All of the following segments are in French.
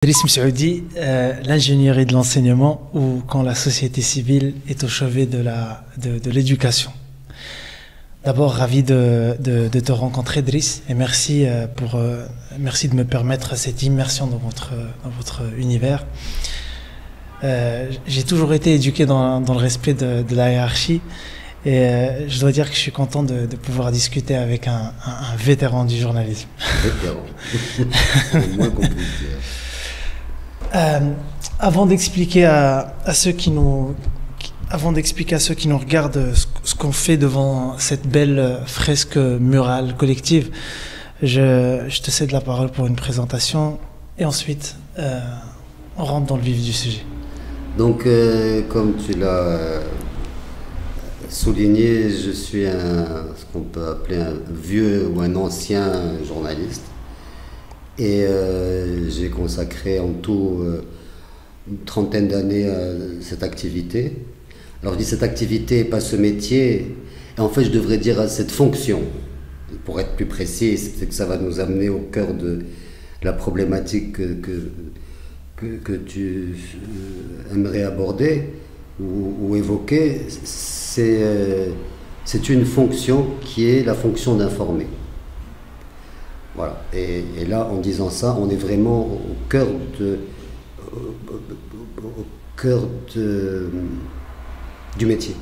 Idriss Msaoudi, l'ingénierie de l'enseignement ou quand la société civile est au chevet de l'éducation. D'abord, ravi de te rencontrer, Idriss, et merci, merci de me permettre cette immersion dans votre univers. J'ai toujours été éduqué dans le respect de la hiérarchie et je dois dire que je suis content de pouvoir discuter avec un vétéran du journalisme. Vétéran, au moins qu'on puisse dire. Avant d'expliquer à ceux qui nous regardent ce qu'on fait devant cette belle fresque murale collective, je te cède la parole pour une présentation et ensuite on rentre dans le vif du sujet. Donc, comme tu l'as souligné, je suis ce qu'on peut appeler un vieux ou un ancien journaliste. Et j'ai consacré en tout une trentaine d'années à cette activité. Alors je dis cette activité, pas ce métier. Et en fait, je devrais dire à cette fonction. Pour être plus précis, c'est que ça va nous amener au cœur de la problématique que tu aimerais aborder ou évoquer. C'est une fonction qui est la fonction d'informer. Voilà. Et là, en disant ça, on est vraiment au cœur du métier.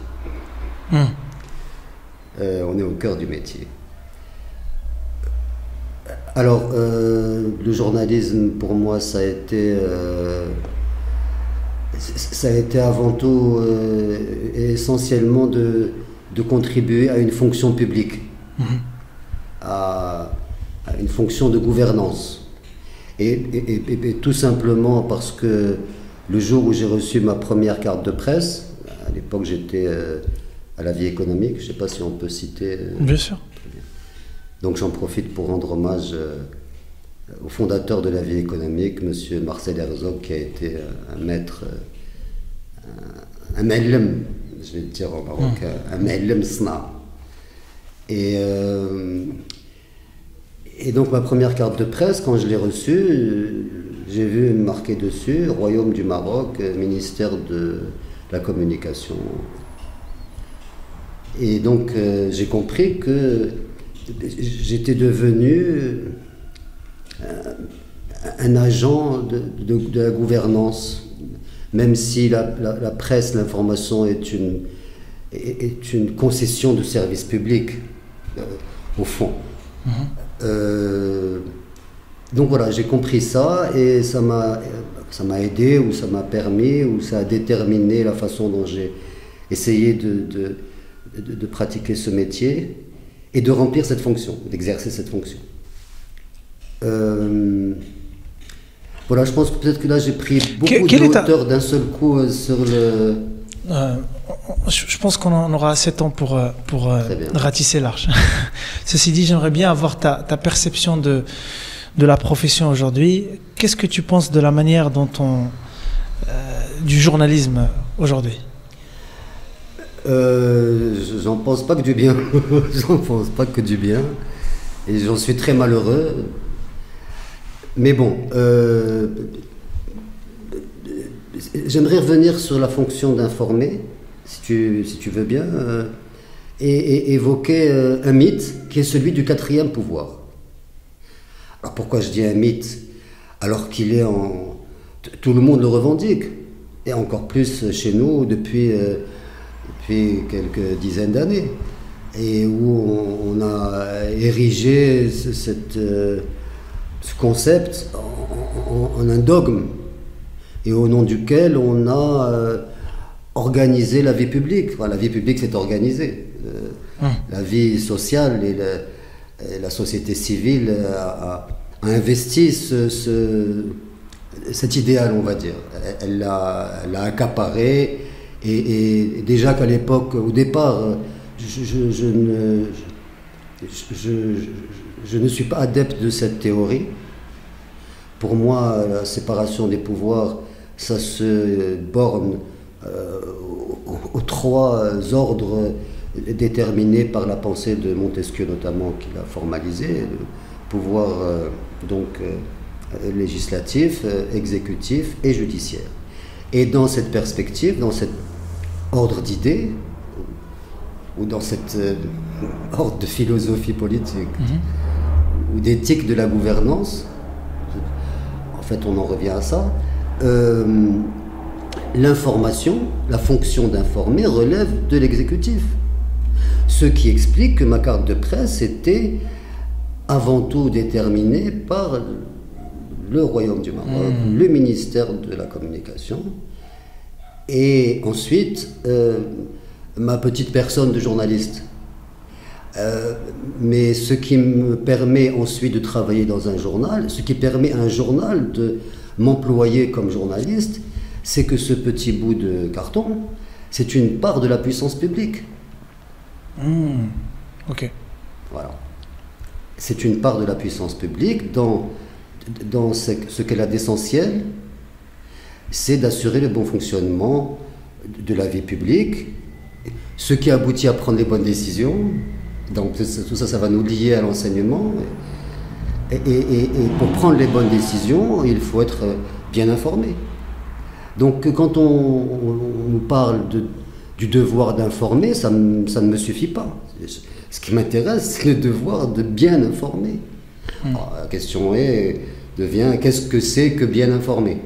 On est au cœur du métier. Alors, le journalisme, pour moi, ça a été avant tout et essentiellement de contribuer à une fonction publique. À une fonction de gouvernance. Et tout simplement parce que le jour où j'ai reçu ma première carte de presse, à l'époque j'étais à la Vie économique, je ne sais pas si on peut citer. Bien sûr. Donc j'en profite pour rendre hommage au fondateur de la Vie économique, M. Marcel Herzog, qui a été un maître, un mellem, je vais le dire en marocain, un mellem sna. Et donc ma première carte de presse, quand je l'ai reçue, j'ai vu marqué dessus Royaume du Maroc, ministère de la Communication. Et donc j'ai compris que j'étais devenu un agent de la gouvernance, même si la presse, l'information est une concession de service public, au fond. Donc voilà, j'ai compris ça et ça m'a aidé ou ça m'a permis ou ça a déterminé la façon dont j'ai essayé de pratiquer ce métier et de remplir cette fonction, d'exercer cette fonction. Voilà, je pense que peut-être que là j'ai pris beaucoup de hauteur d'un seul coup sur le... Je pense qu'on aura assez de temps pour ratisser large. Ceci dit, j'aimerais bien avoir ta perception de la profession aujourd'hui. Qu'est-ce que tu penses de la manière dont du journalisme aujourd'hui? J'en pense pas que du bien. J'en pense pas que du bien. Et j'en suis très malheureux. Mais bon, j'aimerais revenir sur la fonction d'informer, si tu veux bien, et évoquer un mythe qui est celui du quatrième pouvoir. Alors pourquoi je dis un mythe? Alors qu'il est tout le monde le revendique, et encore plus chez nous depuis quelques dizaines d'années, et où on a érigé ce concept en un dogme, et au nom duquel on a organisé la vie publique. Enfin, la vie publique s'est organisée. La vie sociale et la société civile a investi cet idéal, on va dire. Elle l'a accaparé, et déjà qu'à l'époque, au départ, je ne suis pas adepte de cette théorie. Pour moi, la séparation des pouvoirs, ça se borne aux trois ordres déterminés par la pensée de Montesquieu notamment, qui l'a formalisé. Le pouvoir législatif, exécutif et judiciaire. Et dans cette perspective, dans cet ordre d'idées, ou dans cet ordre de philosophie politique, ou d'éthique de la gouvernance, en fait on en revient à ça, l'information, la fonction d'informer relève de l'exécutif. Ce qui explique que ma carte de presse était avant tout déterminée par le Royaume du Maroc, le ministère de la Communication, et ensuite ma petite personne de journaliste. Mais ce qui me permet ensuite de travailler dans un journal, ce qui permet à un journal de m'employer comme journaliste, c'est que ce petit bout de carton, c'est une part de la puissance publique. Ok. Voilà. C'est une part de la puissance publique dans ce qu'elle a d'essentiel, c'est d'assurer le bon fonctionnement de la vie publique, ce qui aboutit à prendre les bonnes décisions. Donc tout ça, ça va nous lier à l'enseignement. Et pour prendre les bonnes décisions, il faut être bien informé. Donc quand on nous parle du devoir d'informer, ça ne me suffit pas. Ce qui m'intéresse, c'est le devoir de bien informer. Alors, la question devient, qu'est-ce que c'est que bien informer?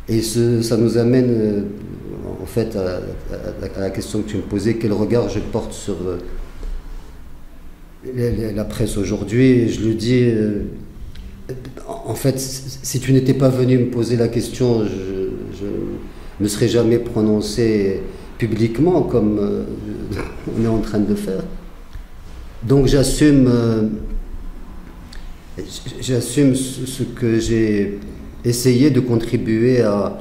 Et ça nous amène en fait à la question que tu me posais, quel regard je porte sur la presse aujourd'hui. Je le dis, en fait, si tu n'étais pas venu me poser la question, je ne me serais jamais prononcé publiquement comme on est en train de le faire. Donc j'assume ce que j'ai essayé de contribuer à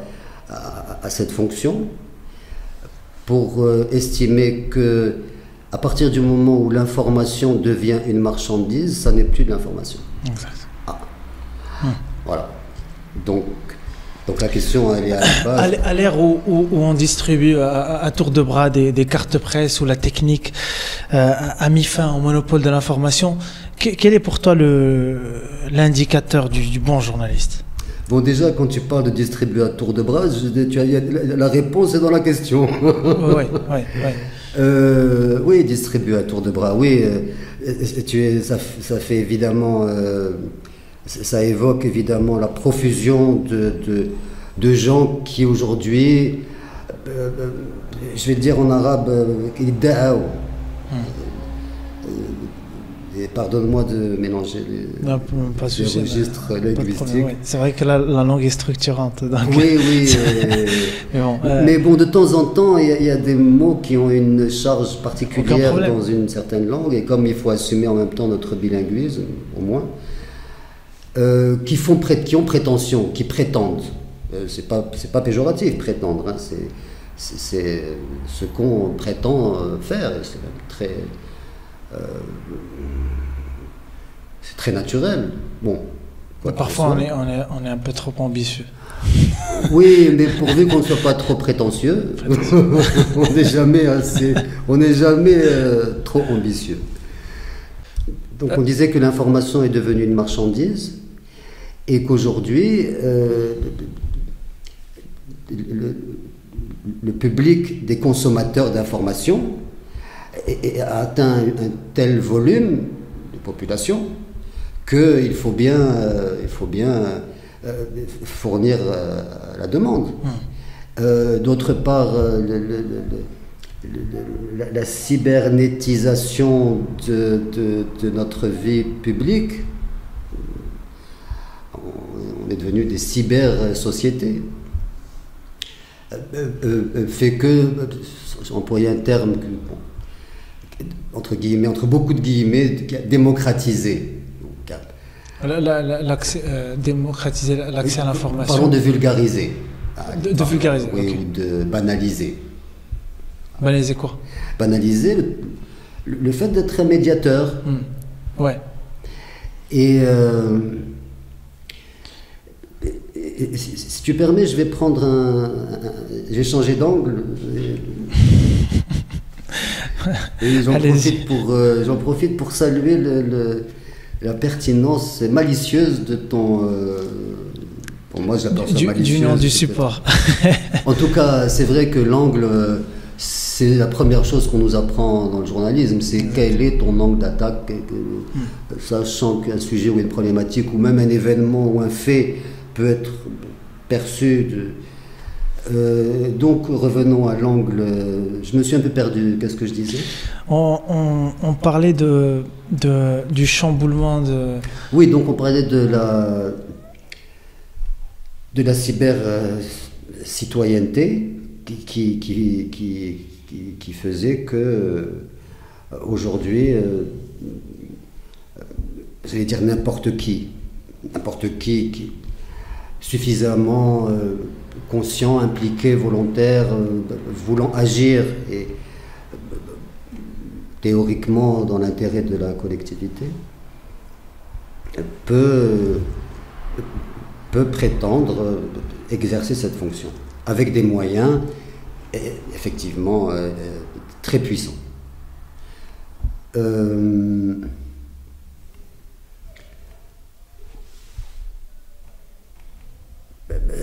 cette fonction, pour estimer que à partir du moment où l'information devient une marchandise, ça n'est plus de l'information. Exact. Voilà. Donc la question, elle est à la base. À l'ère où on distribue à tour de bras des cartes presse, où la technique a mis fin au monopole de l'information, quel est pour toi l'indicateur du bon journaliste? Bon, déjà, quand tu parles de distribuer à tour de bras, la réponse est dans la question. Oui, distribuer à tour de bras, oui. Ça fait évidemment... ça évoque évidemment la profusion de gens qui aujourd'hui, je vais dire en arabe, et pardonne-moi de mélanger les registres linguistiques. Ouais. C'est vrai que la langue est structurante. Donc... Oui. Mais bon, de temps en temps, il y a des mots qui ont une charge particulière dans une certaine langue, et comme il faut assumer en même temps notre bilinguisme, au moins, qui ont prétention, qui prétendent. C'est pas péjoratif, prétendre. Hein, c'est ce qu'on prétend faire. C'est très... c'est très naturel. Bon. Parfois, on est un peu trop ambitieux. Oui, mais pourvu qu'on ne soit pas trop prétentieux, on n'est jamais trop ambitieux. Donc on disait que l'information est devenue une marchandise et qu'aujourd'hui, le public des consommateurs d'information a atteint un tel volume de population qu'il faut bien fournir la demande. D'autre part, la cybernétisation de notre vie publique, on est devenu des cyber-sociétés, fait que, j'employais un terme entre guillemets, entre beaucoup de guillemets, démocratisé. Démocratiser l'accès à l'information. Parlons de vulgariser. De vulgariser, oui, okay. Ou de banaliser. Banaliser quoi? Banaliser le fait d'être un médiateur. Ouais. Et si tu permets, je vais prendre je vais changer d'angle. Et j'en profite pour saluer la pertinence malicieuse de ton... pour moi, j'appelle ça malicieuse. Du nom du support. En tout cas, c'est vrai que l'angle, c'est la première chose qu'on nous apprend dans le journalisme, c'est quel est ton angle d'attaque, sachant qu'un sujet ou une problématique, ou même un événement ou un fait peut être perçu donc revenons à l'angle. Je me suis un peu perdu. Qu'est-ce que je disais? On parlait du chamboulement de... Oui, donc on parlait de la cyber-citoyenneté qui faisait que aujourd'hui, j'allais dire n'importe qui suffisamment conscient, impliqué, volontaire, voulant agir et théoriquement dans l'intérêt de la collectivité, peut prétendre exercer cette fonction avec des moyens effectivement très puissants.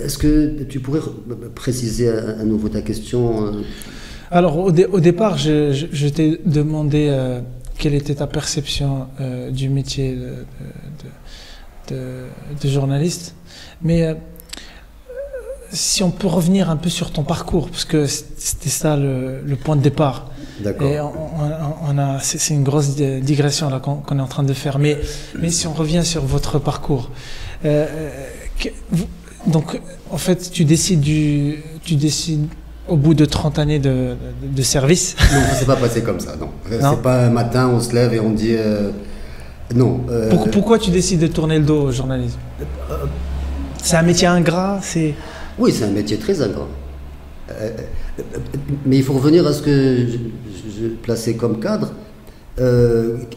Est-ce que tu pourrais préciser à nouveau ta question? Alors, au départ, je t'ai demandé quelle était ta perception du métier de journaliste. Mais si on peut revenir un peu sur ton parcours, parce que c'était ça le point de départ. D'accord. Et c'est une grosse digression là qu'on est en train de faire. Mais si on revient sur votre parcours, donc en fait tu décides au bout de 30 années de service. Non, ça s'est pas passé comme ça, non. C'est pas un matin on se lève et on dit non. Pourquoi tu décides de tourner le dos au journalisme? C'est un métier ingrat, Oui, c'est un métier très ingrat. Mais il faut revenir à ce que je plaçais comme cadre,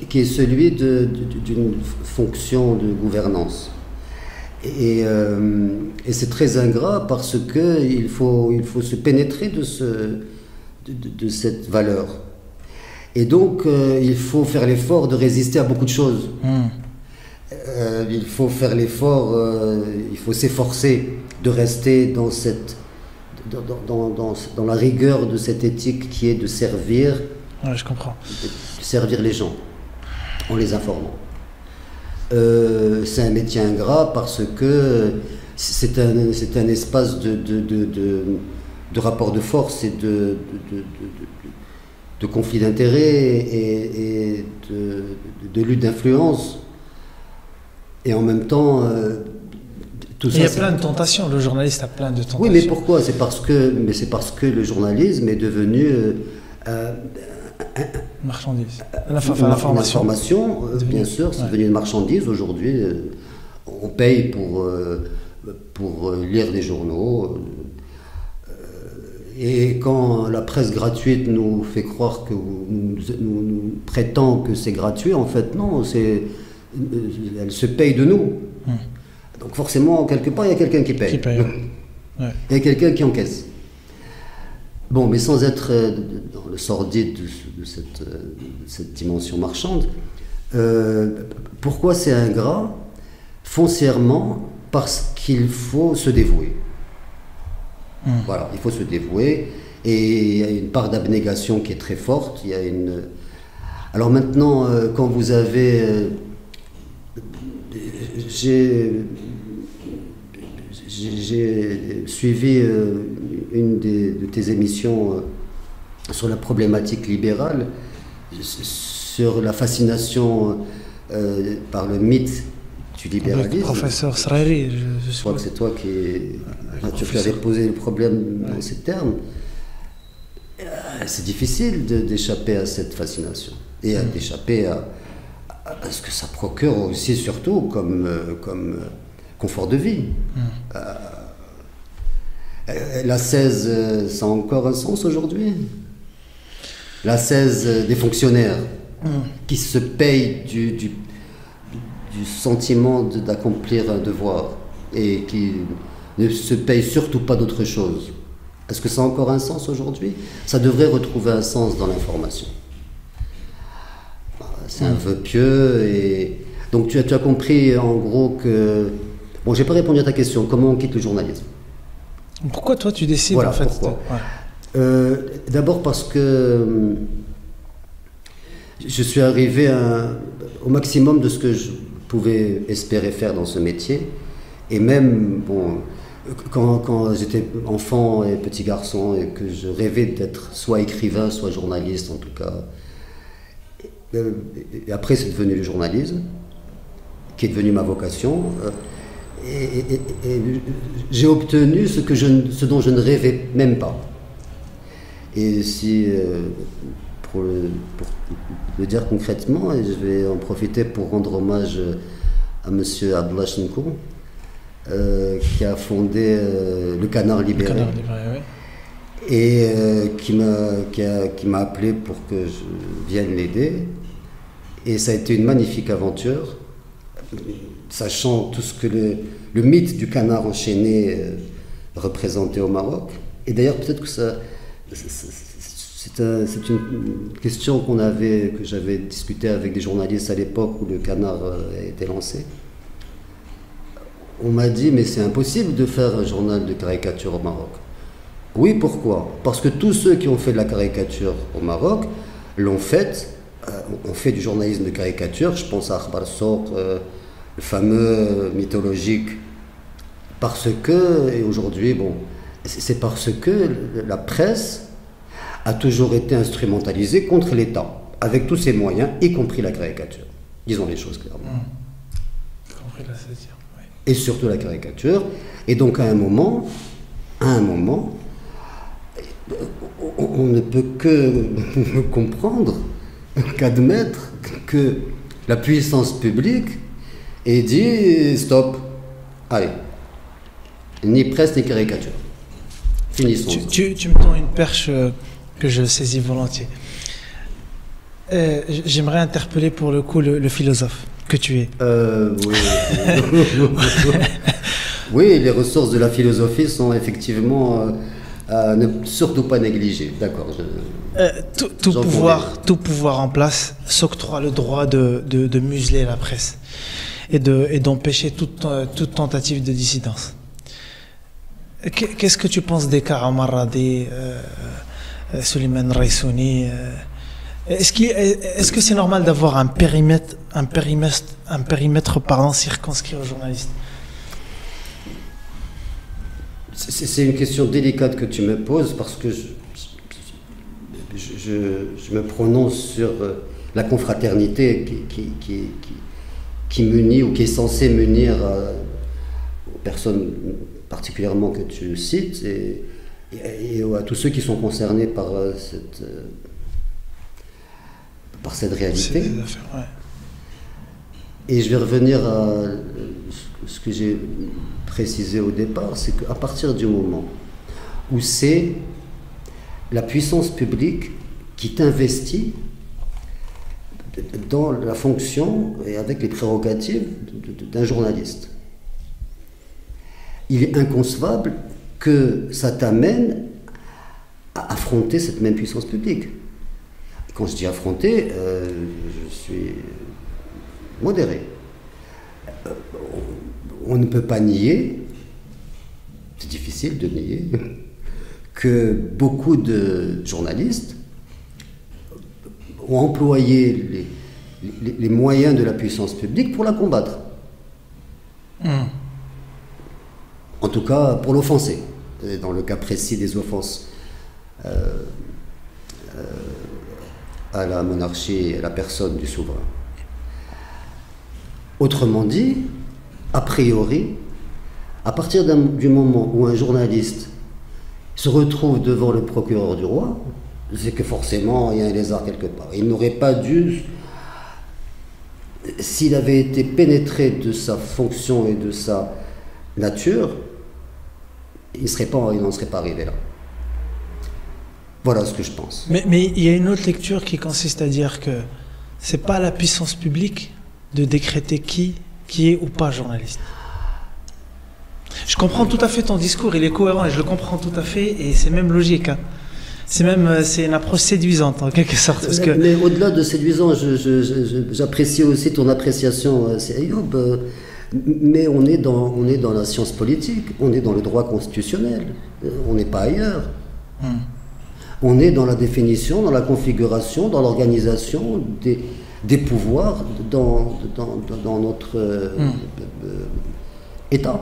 qui est celui d'une fonction de gouvernance. Et c'est très ingrat parce qu'il faut se pénétrer de cette valeur. Et donc, il faut faire l'effort de résister à beaucoup de choses. Il faut faire l'effort, il faut s'efforcer de rester dans la rigueur de cette éthique qui est de servir, je comprends. De servir les gens en les informant. C'est un métier ingrat parce que c'est un espace de rapport de force et de conflit d'intérêts et de lutte d'influence. Et en même temps, tout ça. Il y a plein de tentations, le journaliste a plein de tentations. Oui, mais pourquoi? C'est parce que le journalisme est devenu marchandise. L'information, bien sûr, c'est devenu une marchandise. Aujourd'hui, on paye pour lire des journaux. Et quand la presse gratuite nous fait croire nous prétend que c'est gratuit, en fait, non, elle se paye de nous. Donc forcément, quelque part, il y a quelqu'un qui paye. Ouais. Il y a quelqu'un qui encaisse. Bon, mais sans être dans le sordide de cette dimension marchande, pourquoi c'est ingrat? Foncièrement, parce qu'il faut se dévouer. Voilà, il faut se dévouer, et il y a une part d'abnégation qui est très forte. Alors maintenant, quand vous avez... J'ai suivi une de tes émissions sur la problématique libérale, sur la fascination par le mythe du libéralisme. Avec le professeur Srari, je crois que c'est toi qui avais posé le problème dans ces termes. C'est difficile d'échapper à cette fascination et d'échapper à ce que ça procure aussi, surtout comme confort de vie. La 16, ça a encore un sens aujourd'hui? La 16 des fonctionnaires qui se payent du sentiment d'accomplir un devoir et qui ne se payent surtout pas d'autre chose. Est-ce que ça a encore un sens aujourd'hui? Ça devrait retrouver un sens dans l'information. C'est un vœu pieux et Donc tu as compris en gros que... Bon, j'ai pas répondu à ta question, comment on quitte le journalisme? Pourquoi toi tu décides Voilà, en fait pourquoi. D'abord parce que je suis arrivé au maximum de ce que je pouvais espérer faire dans ce métier. Et même, bon, quand j'étais enfant et petit garçon et que je rêvais d'être soit écrivain, soit journaliste en tout cas. Et après c'est devenu le journalisme, qui est devenu ma vocation. Et j'ai obtenu ce dont je ne rêvais même pas. Et si, pour le dire concrètement, et je vais en profiter pour rendre hommage à M. Abdullah Chenko, qui a fondé le Canard Libéré, oui. Et qui m'a appelé pour que je vienne l'aider. Et ça a été une magnifique aventure, sachant tout ce que le mythe du canard enchaîné représentait au Maroc. Et d'ailleurs, peut-être que c'est une question que j'avais discuté avec des journalistes à l'époque où le canard a été lancé. On m'a dit, mais c'est impossible de faire un journal de caricature au Maroc. Oui, pourquoi? Parce que tous ceux qui ont fait de la caricature au Maroc l'ont fait, on fait du journalisme de caricature, je pense à Akhbar Souk, le fameux mythologique, parce que, et aujourd'hui, bon, c'est parce que la presse a toujours été instrumentalisée contre l'État, avec tous ses moyens, y compris la caricature. Disons les choses clairement. Et surtout la caricature. Et donc à un moment, on ne peut que comprendre, qu'admettre que la puissance publique ait dit stop, allez, ni presse ni caricature. Finissons. Tu me tends une perche que je saisis volontiers. J'aimerais interpeller pour le coup le philosophe que tu es. Oui. Oui, les ressources de la philosophie sont effectivement à ne surtout pas négliger. D'accord. Tout pouvoir en place s'octroie le droit de museler la presse et d'empêcher toute tentative de dissidence. Qu'est-ce que tu penses des Omar Radi, Souleymane Raissouni? Est-ce que c'est normal d'avoir un périmètre circonscrit aux journalistes? C'est une question délicate que tu me poses parce que je me prononce sur la confraternité qui munit ou qui est censée munir aux personnes particulièrement que tu cites et à tous ceux qui sont concernés par cette réalité. Ouais. Et je vais revenir à ce que j'ai précisé au départ, c'est qu'à partir du moment où c'est la puissance publique qui t'investit dans la fonction et avec les prérogatives d'un journaliste, il est inconcevable que ça t'amène à affronter cette même puissance publique. Quand je dis affronter, je suis modéré. On ne peut pas nier, c'est difficile de nier, que beaucoup de journalistes ont employé les moyens de la puissance publique pour la combattre. En tout cas, pour l'offenser, dans le cas précis des offenses à la monarchie et à la personne du souverain. Autrement dit, a priori, à partir du moment où un journaliste se retrouve devant le procureur du roi, c'est que forcément il y a un lézard quelque part. Il n'aurait pas dû, s'il avait été pénétré de sa fonction et de sa nature, il n'en serait pas arrivé là. Voilà ce que je pense. Mais il y a une autre lecture qui consiste à dire que c'est pas la puissance publique de décréter qui est ou pas journaliste. Je comprends tout à fait ton discours, il est cohérent et je le comprends tout à fait et c'est même logique. Hein. c'est une approche séduisante en quelque sorte. Parce que... Mais au-delà de séduisant, j'apprécie aussi ton appréciation, c'est Ayoub. Mais on est dans la science politique, on est dans le droit constitutionnel, on n'est pas ailleurs. On est dans la définition, dans la configuration, dans l'organisation des pouvoirs dans notre État.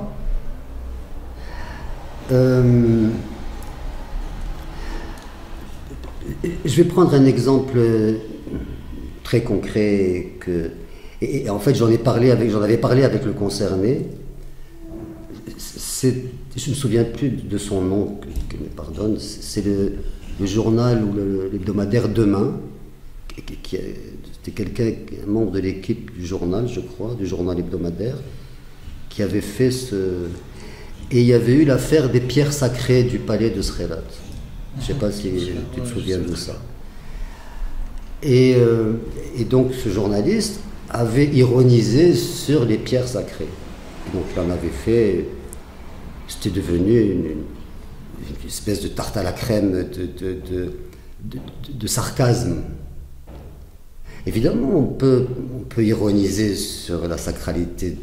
Je vais prendre un exemple très concret et en fait j'en avais parlé avec le concerné. Je me souviens plus de son nom, que me pardonne. C'est le journal ou l'hebdomadaire Demain. C'était quelqu'un, un membre de l'équipe du journal, je crois, du journal hebdomadaire, qui avait fait et il y avait eu l'affaire des pierres sacrées du palais de Srelat. Je ne sais pas si tu te souviens de ça. Et donc ce journaliste avait ironisé sur les pierres sacrées. Et donc il en avait fait, c'était devenu une espèce de tarte à la crème de sarcasme. Évidemment, on peut ironiser sur la sacralité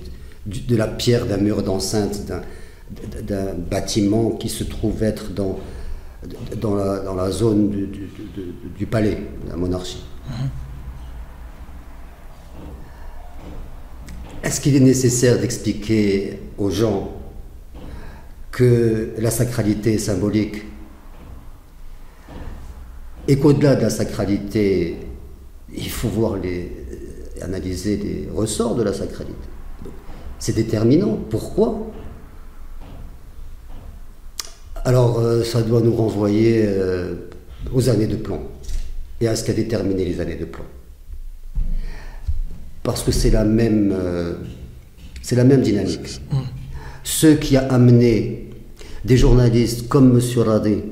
de la pierre d'un mur d'enceinte, d'un bâtiment qui se trouve être dans la zone du palais, de la monarchie. Est-ce qu'il est nécessaire d'expliquer aux gens que la sacralité est symbolique et qu'au-delà de la sacralité, il faut analyser les ressorts de la sacralité? C'est déterminant. Pourquoi? Alors, ça doit nous renvoyer aux années de plomb et à ce qui a déterminé les années de plomb. Parce que c'est la même dynamique. Ce qui a amené des journalistes comme M. Radé,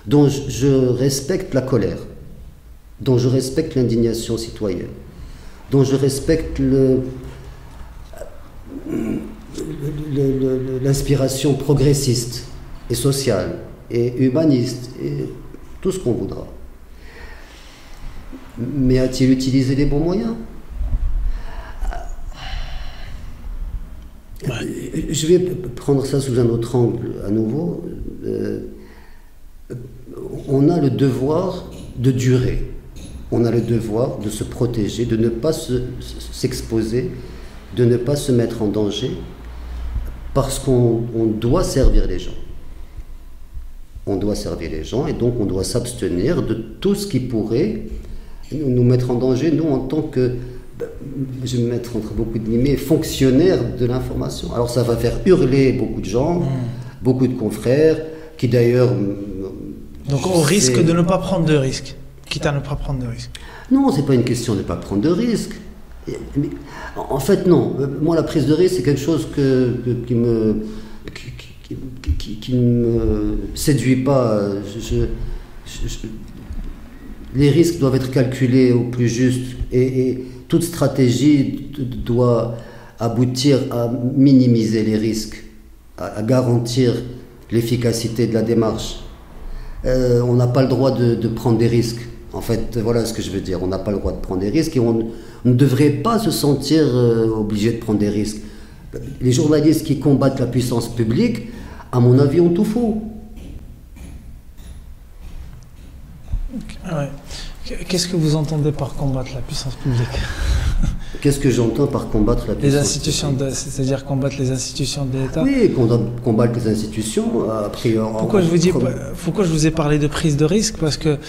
dont je respecte la colère, dont je respecte l'indignation citoyenne, dont je respecte l'inspiration progressiste et sociale et humaniste et tout ce qu'on voudra. Mais a-t-il utilisé les bons moyens? Je vais prendre ça sous un autre angle à nouveau. On a le devoir de durer. On a le devoir de se protéger, de ne pas s'exposer, de ne pas se mettre en danger, parce qu'on doit servir les gens. On doit servir les gens et donc on doit s'abstenir de tout ce qui pourrait nous mettre en danger, nous en tant que, je vais me mettre entre beaucoup de guillemets, fonctionnaires de l'information. Alors ça va faire hurler beaucoup de gens, beaucoup de confrères, qui d'ailleurs... Donc on risque de ne pas prendre de risques, quitte à ne pas prendre de risques. Non, c'est pas une question de ne pas prendre de risques. En fait, non. Moi, la prise de risque, c'est quelque chose qui me séduit pas. Les risques doivent être calculés au plus juste et toute stratégie doit aboutir à minimiser les risques, à garantir l'efficacité de la démarche. On n'a pas le droit de prendre des risques. En fait, voilà ce que je veux dire. On n'a pas le droit de prendre des risques et on ne devrait pas se sentir obligé de prendre des risques. Les journalistes qui combattent la puissance publique, à mon avis, ont tout faux. Ouais. Qu'est-ce que vous entendez par combattre la puissance publique? Qu'est-ce que j'entends par combattre la puissance Les institutions, c'est-à-dire combattre les institutions de l'État? Oui, combattre les institutions. Pourquoi je vous ai parlé de prise de risque? Parce que, vous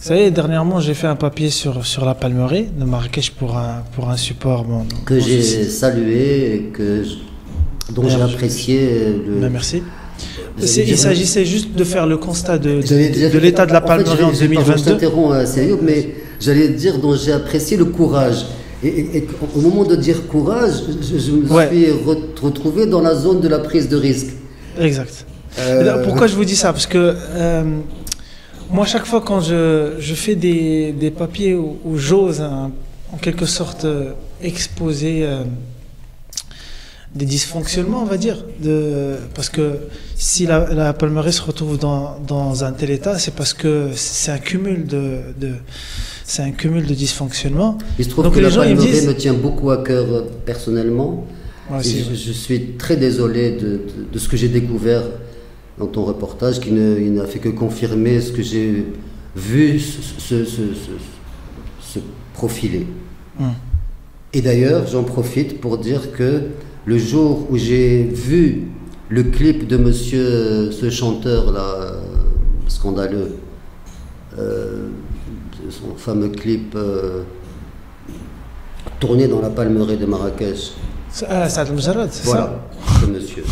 savez, dernièrement, j'ai fait un papier sur la palmeraie de Marrakech pour un support. Que j'ai salué et dont j'ai apprécié merci. Il s'agissait juste de faire le constat de l'état de la palmeraie en 2022. Je t'interromps, Ayoub, mais j'allais dire dont j'ai apprécié le courage. Et au moment de dire courage, je me suis retrouvé dans la zone de la prise de risque. Exact. Pourquoi je vous dis ça? Parce que moi, chaque fois quand je fais des papiers où j'ose en quelque sorte exposer des dysfonctionnements, on va dire, parce que si la Palmeraie se retrouve dans un tel état, c'est parce que c'est un cumul c'est un cumul de dysfonctionnements. Il se trouve donc que les la gens ils me Palmeraie disent, me tient beaucoup à cœur personnellement. moi Et aussi, je suis très désolé de ce que j'ai découvert dans ton reportage, qui n'a fait que confirmer ce que j'ai vu se profiler. Et d'ailleurs, j'en profite pour dire que le jour où j'ai vu le clip de monsieur, ce chanteur là, scandaleux, son fameux clip tourné dans la Palmeraie de Marrakech. Saad El-Mojarrad, c'est Voilà, ce monsieur.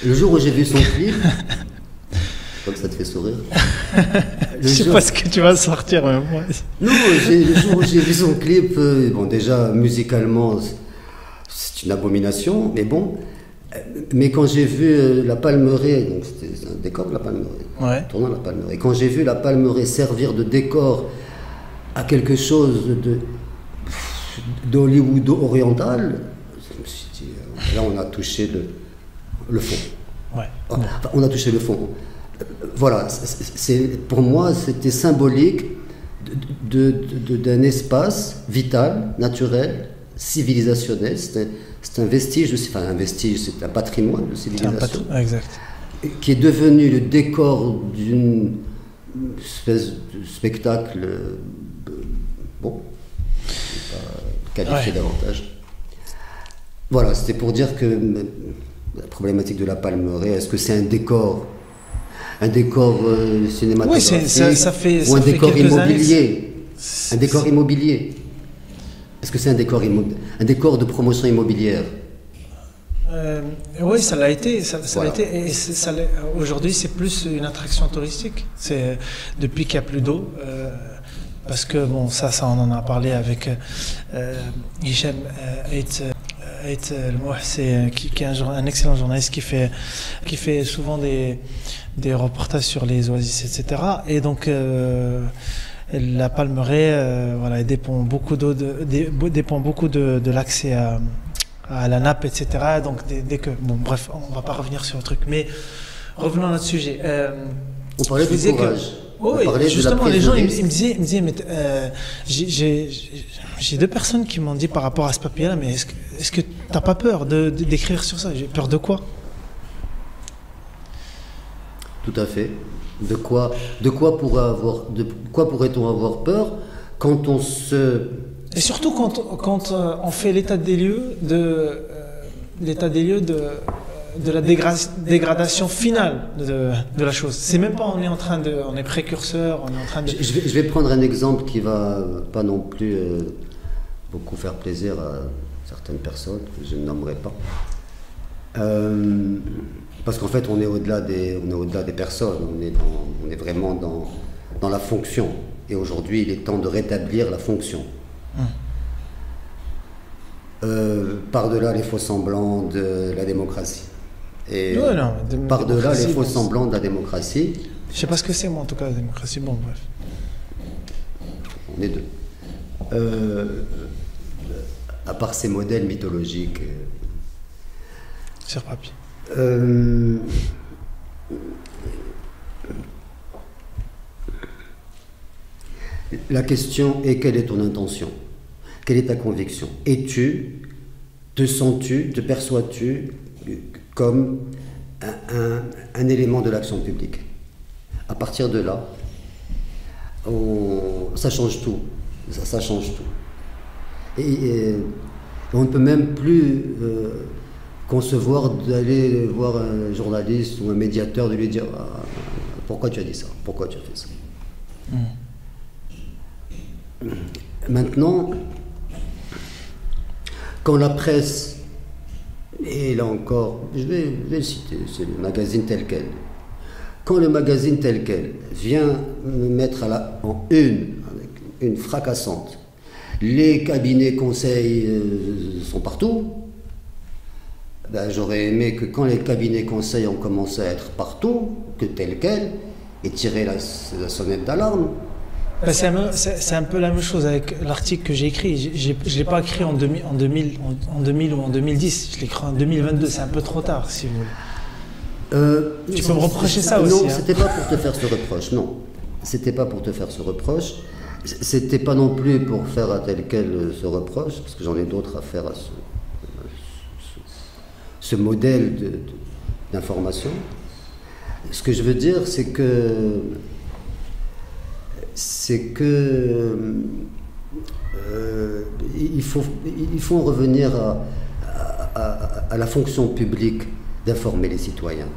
Le jour où j'ai vu son clip, je crois que ça te fait sourire. Je sais pas ce que tu vas sortir, mais moi. Non, le jour où j'ai vu son clip, bon, déjà musicalement, c'est une abomination, mais bon. Mais quand j'ai vu la Palmeraie, donc c'était un décor de la Palmeraie, tournant la Palmeraie. Quand j'ai vu la Palmeraie servir de décor à quelque chose d'Hollywood oriental, je me suis dit, là on a touché le fond. Enfin, on a touché le fond. Voilà, pour moi c'était symbolique d'un espace vital, naturel, civilisationnel. C'est un vestige, c'est un patrimoine de civilisation. Exact. Qui est devenu le décor d'une espèce de spectacle, bon, je ne vais pas qualifier davantage. Voilà, c'était pour dire que la problématique de la Palmeraie, est-ce que c'est un décor cinématographique, ça fait, ou un décor immobilier années. Un décor immobilier. Est-ce que c'est un décor de promotion immobilière? Oui, ça l'a été. Voilà. Et aujourd'hui, c'est plus une attraction touristique. C'est depuis qu'il n'y a plus d'eau. Parce que, bon, ça, on en a parlé avec Hicham qui est un excellent journaliste qui fait souvent des reportages sur les oasis, etc. Et donc, la Palmeraie, voilà, elle dépend beaucoup d'eau, dépend beaucoup de l'accès à la nappe, etc. Donc dès que, bon, bref, on va pas revenir sur le truc, mais revenons à notre sujet. On parlait du courage. Oui, justement, les gens ils me disaient, mais j'ai deux personnes qui m'ont dit par rapport à ce papier-là, mais est-ce que t'as pas peur d'écrire sur ça? J'ai peur de quoi? Tout à fait. De quoi pourrait-on avoir peur quand on se... Et surtout quand on fait l'état des lieux de la dégradation finale de la chose. C'est même pas on est précurseur, on est en train de... Je vais prendre un exemple qui va pas non plus beaucoup faire plaisir à certaines personnes que je ne nommerai pas. Parce qu'en fait, on est au-delà des personnes, on est vraiment dans la fonction. Et aujourd'hui, il est temps de rétablir la fonction. Par-delà les faux semblants de la démocratie. Et par-delà les faux semblants de la démocratie. Je sais pas ce que c'est, moi, en tout cas, la démocratie. Bon, bref. On est deux. À part ces modèles mythologiques. Sur papier. La question est: quelle est ton intention? Quelle est ta conviction? Te sens-tu, te perçois-tu comme un élément de l'action publique? À partir de là, ça change tout. Ça change tout. Et on ne peut même plus concevoir d'aller voir un journaliste ou un médiateur, de lui dire pourquoi tu as dit ça, pourquoi tu as fait ça. Maintenant, quand la presse, et là encore, je vais le citer, c'est le magazine tel quel, quand le magazine tel quel vient me mettre en avec une fracassante, les cabinets conseils sont partout, ben, j'aurais aimé que quand les cabinets conseils ont commencé à être partout, que tel quel, et tirer la sonnette d'alarme, Bah, c'est un peu la même chose avec l'article que j'ai écrit. Je ne l'ai pas écrit en 2000 ou en 2010. Je l'ai écrit en 2022. C'est un peu trop tard, si vous voulez. Tu peux me reprocher ça aussi. Non, c'était pas pour te faire ce reproche. Non, c'était pas pour te faire ce reproche. C'était pas non plus pour faire à tel quel ce reproche, parce que j'en ai d'autres à faire à ce modèle d'information. Ce que je veux dire, c'est que il faut en revenir à la fonction publique d'informer les citoyens.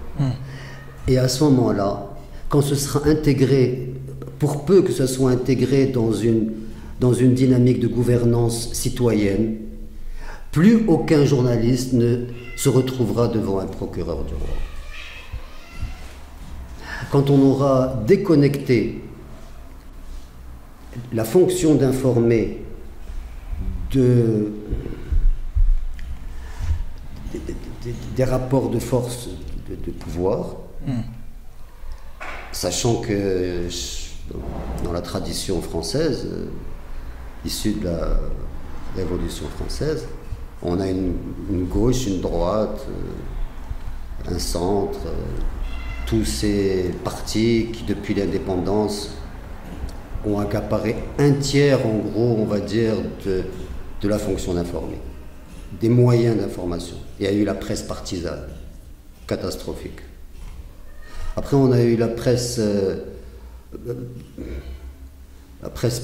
Et à ce moment-là, quand ce sera intégré, pour peu que ce soit intégré dans une dynamique de gouvernance citoyenne, plus aucun journaliste ne se retrouvera devant un procureur du roi. Quand on aura déconnecté la fonction d'informer des rapports de force de pouvoir, sachant que dans la tradition française, issue de la Révolution française, on a une gauche, une droite, un centre, tous ces partis qui, depuis l'indépendance, ont accaparé un tiers, en gros, on va dire, de la fonction d'informer, des moyens d'information. Il y a eu la presse partisane, catastrophique. Après, on a eu la presse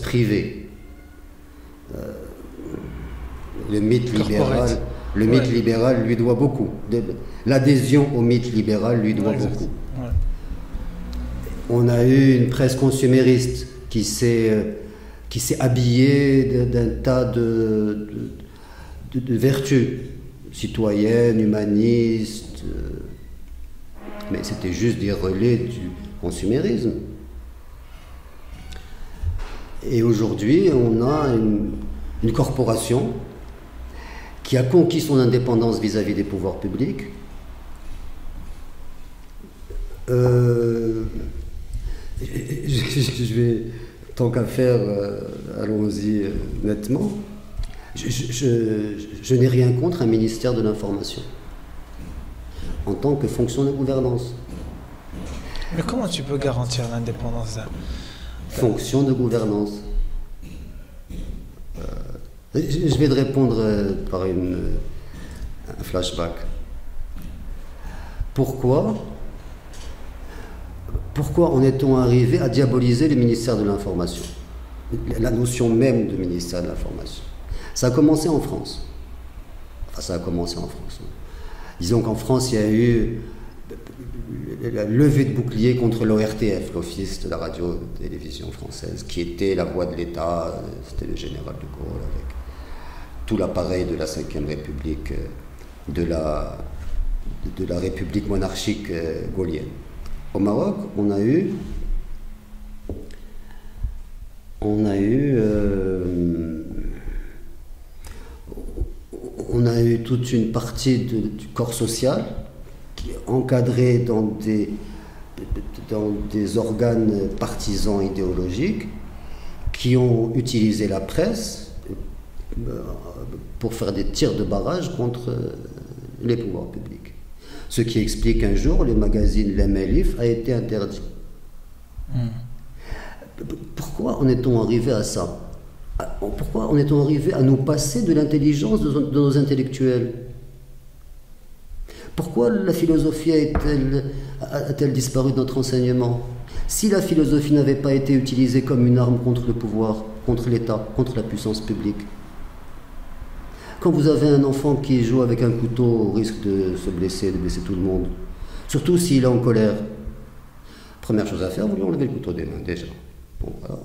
privée. Le mythe libéral lui doit beaucoup. L'adhésion au mythe libéral lui doit beaucoup. Ouais. On a eu une presse consumériste qui s'est habillée d'un tas de vertus citoyennes, humanistes, mais c'était juste des relais du consumérisme. Et aujourd'hui, on a une corporation qui a conquis son indépendance vis-à-vis des pouvoirs publics. Je vais, tant qu'à faire, allons-y nettement. Je n'ai rien contre un ministère de l'information en tant que fonction de gouvernance. Mais comment tu peux garantir l'indépendance d'un... Fonction de gouvernance. Je vais te répondre par un flashback. Pourquoi en est-on arrivé à diaboliser le ministère de l'Information? La notion même de ministère de l'Information. Ça a commencé en France. Enfin, ça a commencé en France. Disons qu'en France, il y a eu la levée de bouclier contre l'ORTF, l'Office de la radio-télévision française, qui était la voix de l'État. C'était le général de Gaulle avec tout l'appareil de la Ve République, de la République monarchique gaulienne. Au Maroc, on a eu toute une partie du corps social qui est encadré dans des organes partisans idéologiques qui ont utilisé la presse pour faire des tirs de barrage contre les pouvoirs publics. Ce qui explique qu'un jour, le magazine L'Emelif a été interdit. Pourquoi en est-on arrivé à ça? Pourquoi en est-on arrivé à nous passer de l'intelligence de nos intellectuels? Pourquoi la philosophie a-t-elle disparu de notre enseignement? Si la philosophie n'avait pas été utilisée comme une arme contre le pouvoir, contre l'État, contre la puissance publique. Quand vous avez un enfant qui joue avec un couteau au risque de se blesser, de blesser tout le monde, surtout s'il est en colère, première chose à faire, vous lui enlevez le couteau des mains déjà. Bon, alors,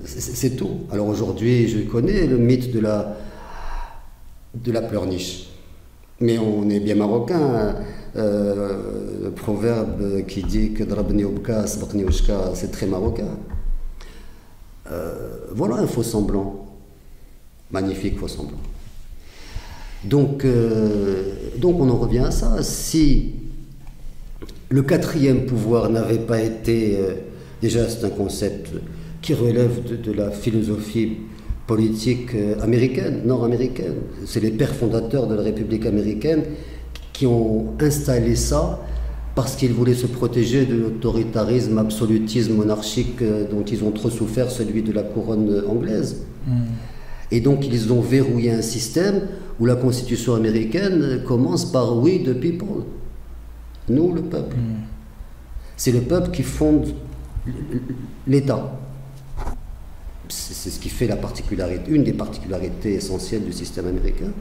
c'est tout. Alors aujourd'hui, je connais le mythe de la pleurniche. Mais on est bien marocain. Le proverbe qui dit que Drabni Obka, Sabakni Ushka, c'est très marocain. Voilà un faux semblant. Magnifique faux semblant. Donc on en revient à ça. Si le quatrième pouvoir n'avait pas été Déjà, c'est un concept qui relève de la philosophie politique américaine, nord-américaine. C'est les pères fondateurs de la République américaine qui ont installé ça parce qu'ils voulaient se protéger de l'autoritarisme, absolutisme monarchique dont ils ont trop souffert, celui de la couronne anglaise. Et donc ils ont verrouillé un système où la Constitution américaine commence par « we the people », nous le peuple. C'est le peuple qui fonde l'État. C'est ce qui fait la particularité, une des particularités essentielles du système américain.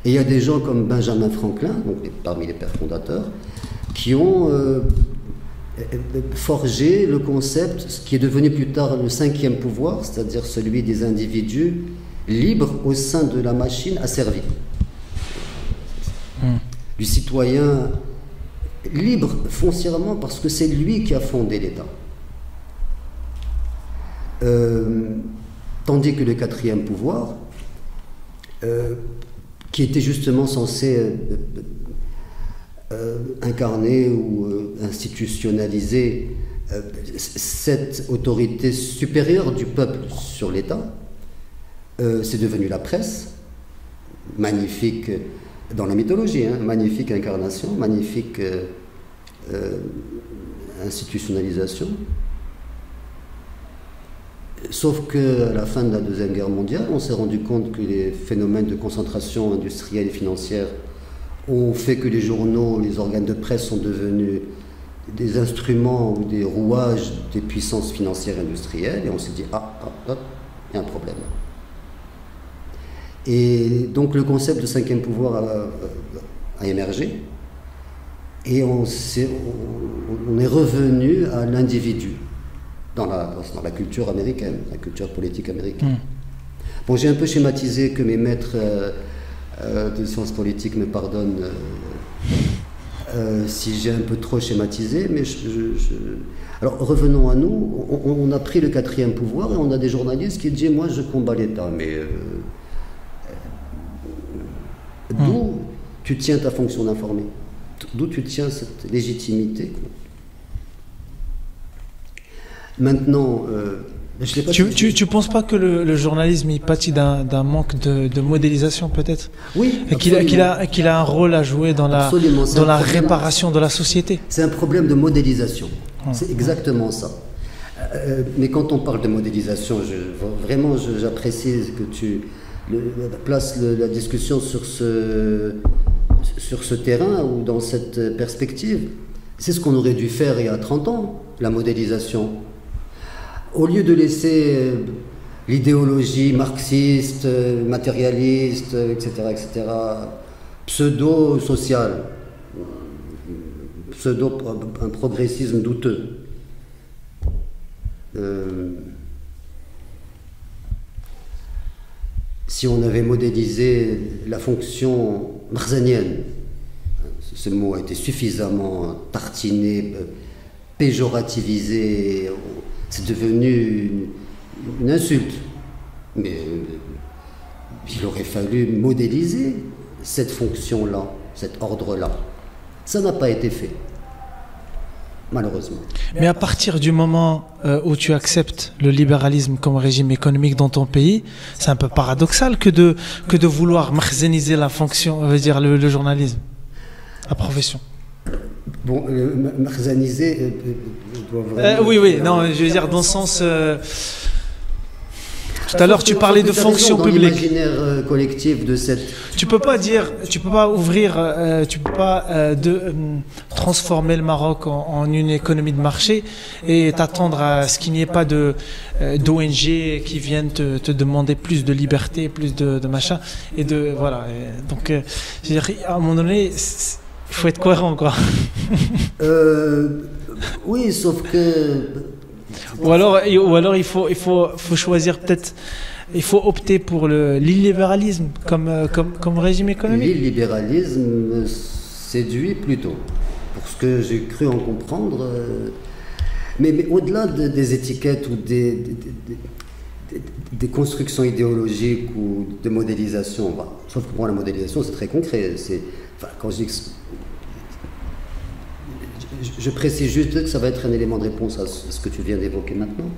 Et il y a des gens comme Benjamin Franklin, donc parmi les pères fondateurs, qui ont forgé le concept, ce qui est devenu plus tard le cinquième pouvoir, c'est-à-dire celui des individus libres au sein de la machine asservie. Du citoyen libre foncièrement parce que c'est lui qui a fondé l'État. Tandis que le quatrième pouvoir, qui était justement censé incarner ou institutionnaliser cette autorité supérieure du peuple sur l'État, c'est devenu la presse, magnifique dans la mythologie, hein, magnifique incarnation, magnifique institutionnalisation. Sauf qu'à la fin de la Deuxième Guerre mondiale, on s'est rendu compte que les phénomènes de concentration industrielle et financière ont fait que les journaux, les organes de presse sont devenus des instruments ou des rouages des puissances financières et industrielles, et on s'est dit « Ah, il y a un problème ». Et donc le concept de cinquième pouvoir a émergé, et on est revenu à l'individu dans la culture américaine, la culture politique américaine. Bon, j'ai un peu schématisé, que mes maîtres de sciences politiques me pardonnent si j'ai un peu trop schématisé, mais alors revenons à nous. On a pris le quatrième pouvoir et on a des journalistes qui disent « moi je combats l'État », mais d'où tu tiens ta fonction d'informer? D'où tu tiens cette légitimité? Maintenant, tu penses pas que le journalisme il pâtit d'un manque de modélisation peut-être? Oui, et qu'il a un rôle à jouer dans la réparation de la société. C'est un problème de modélisation. C'est exactement ça. Mais quand on parle de modélisation, vraiment j'apprécie que tu places la discussion sur ce terrain ou dans cette perspective. C'est ce qu'on aurait dû faire il y a 30 ans, la modélisation. Au lieu de laisser l'idéologie marxiste, matérialiste, etc., pseudo-sociale, un progressisme douteux. Si on avait modélisé la fonction marzanienne, ce mot a été suffisamment tartiné, péjorativisé, c'est devenu une insulte. Mais il aurait fallu modéliser cette fonction-là, cet ordre-là. Ça n'a pas été fait, malheureusement. Mais à partir du moment où tu acceptes le libéralisme comme régime économique dans ton pays, c'est un peu paradoxal que de vouloir marzaniser la fonction, veut dire le journalisme, la profession. Bon, marzaniser doit vraiment... oui, non, je veux dire dans le sens... Tout à l'heure, tu parlais de fonction publique. Dans l'imaginaire collectif de cette... Tu peux pas ouvrir, tu peux pas transformer le Maroc en une économie de marché et t'attendre à ce qu'il n'y ait pas d'ONG qui viennent te demander plus de liberté, plus de machin et de voilà. Donc, je veux dire, à un moment donné, il faut être cohérent, quoi. Oui, sauf que... Ou alors il faut choisir peut-être, il faut opter pour l'illibéralisme comme régime économique. L'illibéralisme séduit plutôt, pour ce que j'ai cru en comprendre. Mais au-delà des étiquettes ou des constructions idéologiques ou de modélisation, sauf que pour la modélisation c'est très concret. Quand je dis que je précise juste que ça va être un élément de réponse à ce que tu viens d'évoquer maintenant.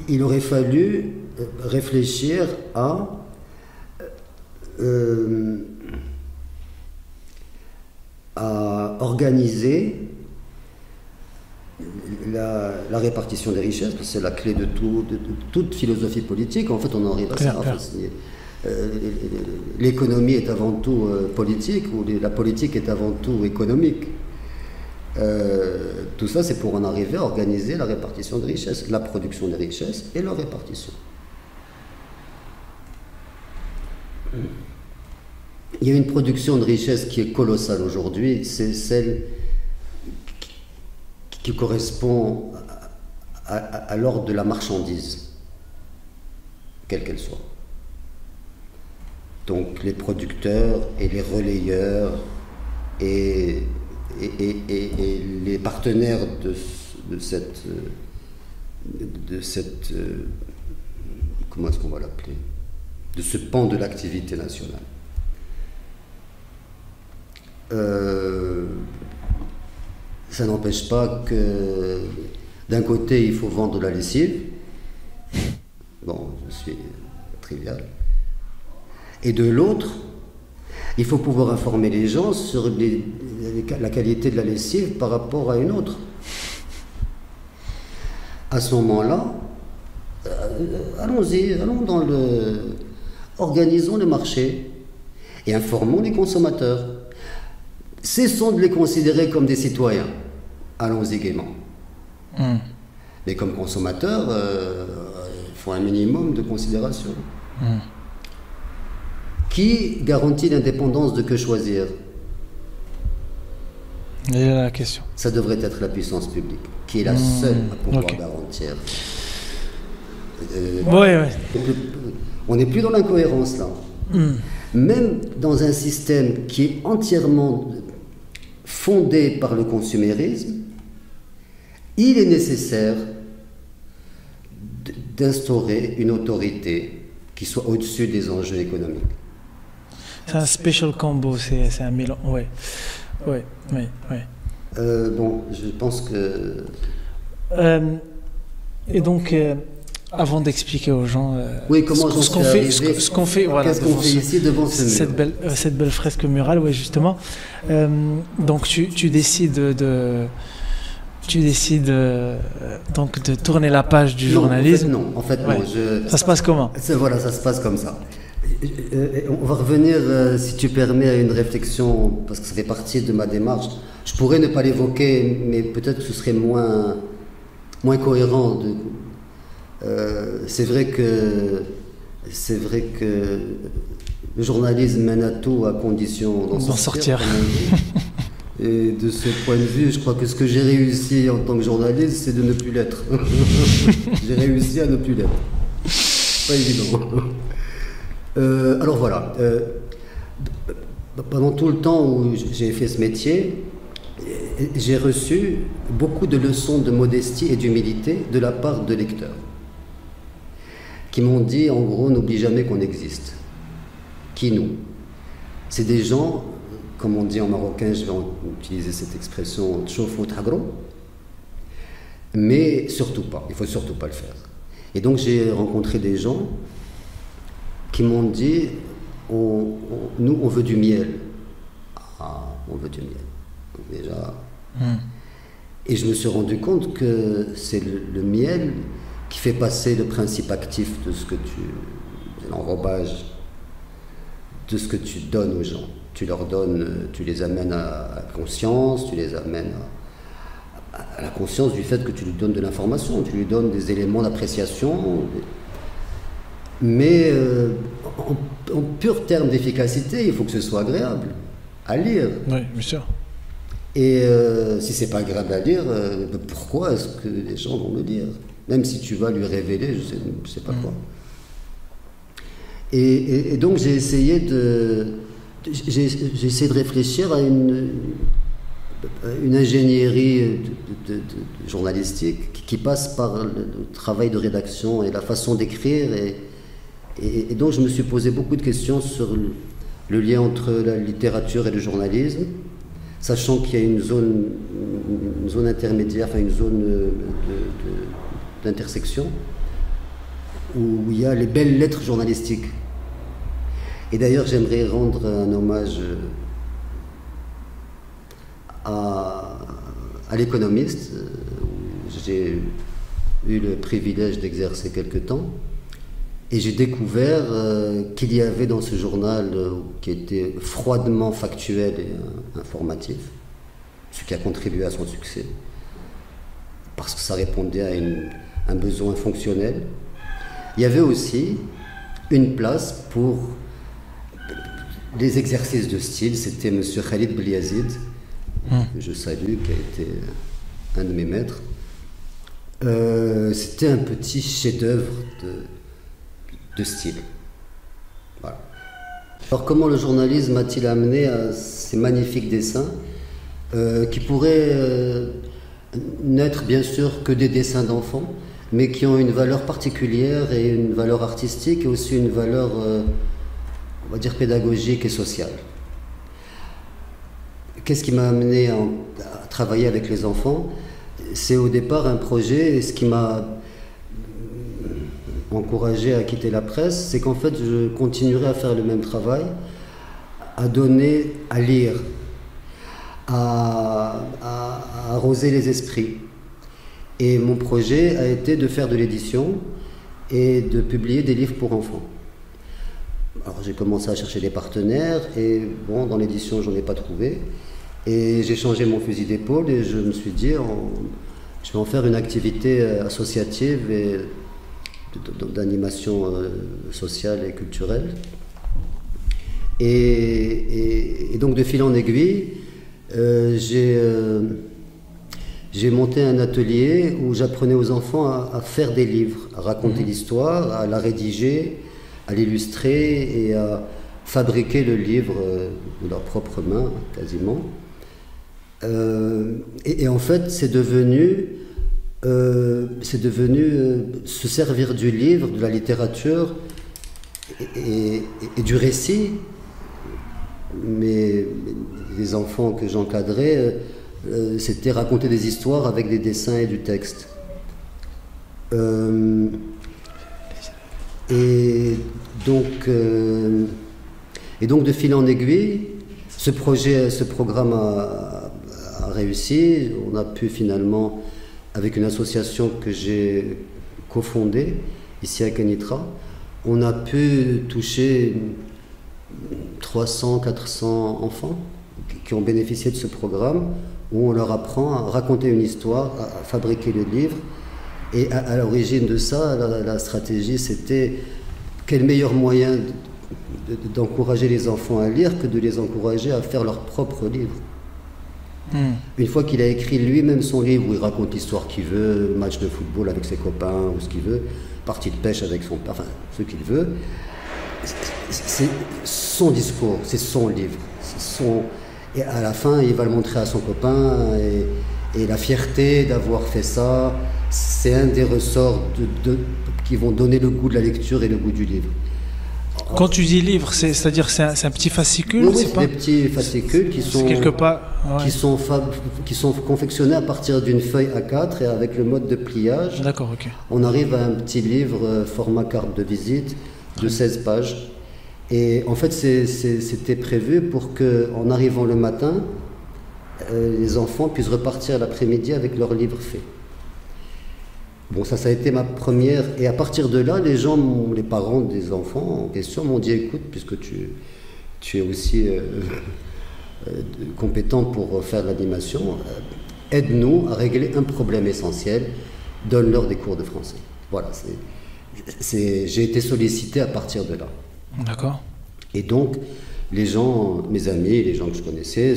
Il aurait fallu réfléchir à organiser la répartition des richesses, parce que c'est la clé de toute philosophie politique. En fait, on en arrive à ça. L'économie est avant tout politique, ou la politique est avant tout économique. Tout ça, c'est pour en arriver à organiser la répartition des richesses, la production des richesses et leur répartition. Il y a une production de richesse qui est colossale aujourd'hui, c'est celle qui correspond à l'ordre de la marchandise, quelle qu'elle soit. Donc les producteurs et les relayeurs et les partenaires de cette comment est-ce qu'on va l'appeler, de ce pan de l'activité nationale. Ça n'empêche pas que d'un côté il faut vendre de la lessive, bon, je suis trivial, et de l'autre il faut pouvoir informer les gens sur la qualité de la lessive par rapport à une autre. À ce moment-là, organisons le marché et informons les consommateurs. Cessons de les considérer comme des citoyens. Allons-y gaiement. Mais comme consommateurs, il faut un minimum de considération. Qui garantit l'indépendance de que choisir? Et la question. Ça devrait être la puissance publique, qui est la seule à pouvoir garantir. On n'est plus dans l'incohérence là. Même dans un système qui est entièrement fondé par le consumérisme, il est nécessaire d'instaurer une autorité qui soit au-dessus des enjeux économiques. C'est un special combo, c'est un mélange. Ouais. Bon, je pense que... et donc, avant d'expliquer aux gens ce qu'on fait, voilà, qu'est-ce qu'on fait ici devant cette belle fresque murale, ouais, justement. Donc, tu décides donc de tourner la page du journalisme. En fait, ouais. Ça se passe comment? Voilà, ça se passe comme ça. On va revenir, si tu permets, à une réflexion, parce que ça fait partie de ma démarche. Je pourrais ne pas l'évoquer, mais peut-être que ce serait moins cohérent. C'est vrai que le journalisme mène à tout à condition d'en sortir. Et de ce point de vue, je crois que ce que j'ai réussi en tant que journaliste, c'est de ne plus l'être. J'ai réussi à ne plus l'être. Pas évident. Alors voilà, pendant tout le temps où j'ai fait ce métier, j'ai reçu beaucoup de leçons de modestie et d'humilité de la part de lecteurs qui m'ont dit, en gros, n'oublie jamais qu'on existe. Qui nous? C'est des gens, comme on dit en marocain, je vais utiliser cette expression, tchofou tagro, mais surtout pas, il ne faut surtout pas le faire. Et donc j'ai rencontré des gens qui m'ont dit, nous on veut du miel. Ah, on veut du miel. Déjà. Et je me suis rendu compte que c'est le miel qui fait passer le principe actif de ce que l'enrobage, de ce que tu donnes aux gens. Tu leur donnes, tu les amènes à la conscience, tu les amènes à la conscience du fait que tu lui donnes de l'information, tu lui donnes des éléments d'appréciation. Mais en pur terme d'efficacité, il faut que ce soit agréable à lire. Oui, bien sûr. Et si c'est pas agréable à lire, pourquoi est-ce que les gens vont le lire? Même si tu vas lui révéler, je sais pas quoi. Et donc j'ai essayé de réfléchir à une ingénierie journalistique qui passe par le travail de rédaction et la façon d'écrire Et donc je me suis posé beaucoup de questions sur le lien entre la littérature et le journalisme, sachant qu'il y a une zone intermédiaire, enfin une zone d'intersection, où il y a les belles lettres journalistiques. Et d'ailleurs, j'aimerais rendre un hommage à l'Économiste, où j'ai eu le privilège d'exercer quelque temps. Et j'ai découvert qu'il y avait dans ce journal, qui était froidement factuel et informatif, ce qui a contribué à son succès, parce que ça répondait à un besoin fonctionnel. Il y avait aussi une place pour les exercices de style. C'était M. Khalid Beliazid, que je salue, qui a été un de mes maîtres. C'était un petit chef-d'œuvre de style. Voilà. Alors comment le journalisme a-t-il amené à ces magnifiques dessins qui pourraient n'être bien sûr que des dessins d'enfants, mais qui ont une valeur particulière et une valeur artistique et aussi une valeur, on va dire, pédagogique et sociale. Qu'est-ce qui m'a amené à travailler avec les enfants? C'est au départ un projet, et ce qui m'a encouragé à quitter la presse, c'est qu'en fait je continuerai à faire le même travail, à donner, à lire, à arroser les esprits. Et mon projet a été de faire de l'édition et de publier des livres pour enfants. Alors j'ai commencé à chercher des partenaires et bon, dans l'édition j'en ai pas trouvé. Et j'ai changé mon fusil d'épaule et je me suis dit, je vais en faire une activité associative et d'animation sociale et culturelle. Et donc de fil en aiguille, j'ai monté un atelier où j'apprenais aux enfants à faire des livres, à raconter l'histoire, à la rédiger, à l'illustrer et à fabriquer le livre de leurs propres mains, quasiment. Et en fait, c'est devenu se servir du livre, de la littérature et du récit. Mais les enfants que j'encadrais, c'était raconter des histoires avec des dessins et du texte. Et donc de fil en aiguille, ce programme a réussi. On a pu finalement, avec une association que j'ai cofondée ici à Kenitra, on a pu toucher 300-400 enfants qui ont bénéficié de ce programme, où on leur apprend à raconter une histoire, à fabriquer le livre. Et à l'origine de ça, la stratégie, c'était quel meilleur moyen d'encourager les enfants à lire que de les encourager à faire leur propre livre. Une fois qu'il a écrit lui-même son livre, où il raconte l'histoire qu'il veut, match de football avec ses copains, ou ce qu'il veut, partie de pêche avec son père, enfin, ce qu'il veut, c'est son discours, c'est son livre. Et à la fin, il va le montrer à son copain, et la fierté d'avoir fait ça, c'est un des ressorts qui vont donner le goût de la lecture et le goût du livre. Quand tu dis livre, c'est-à-dire c'est un petit fascicule? Oui, c'est des petits fascicules qui sont quelque part, ouais. qui sont confectionnés à partir d'une feuille A4 et avec le mode de pliage. D'accord, ok. On arrive à un petit livre format carte de visite de 16 pages. Et en fait, c'était prévu pour qu'en arrivant le matin, les enfants puissent repartir l'après-midi avec leur livre fait. Bon, ça a été ma première. Et à partir de là, les parents des enfants en question m'ont dit, écoute, puisque tu es aussi compétent pour faire de l'animation, aide-nous à régler un problème essentiel, donne-leur des cours de français. Voilà, j'ai été sollicité à partir de là. D'accord. Et donc, les gens, mes amis, les gens que je connaissais,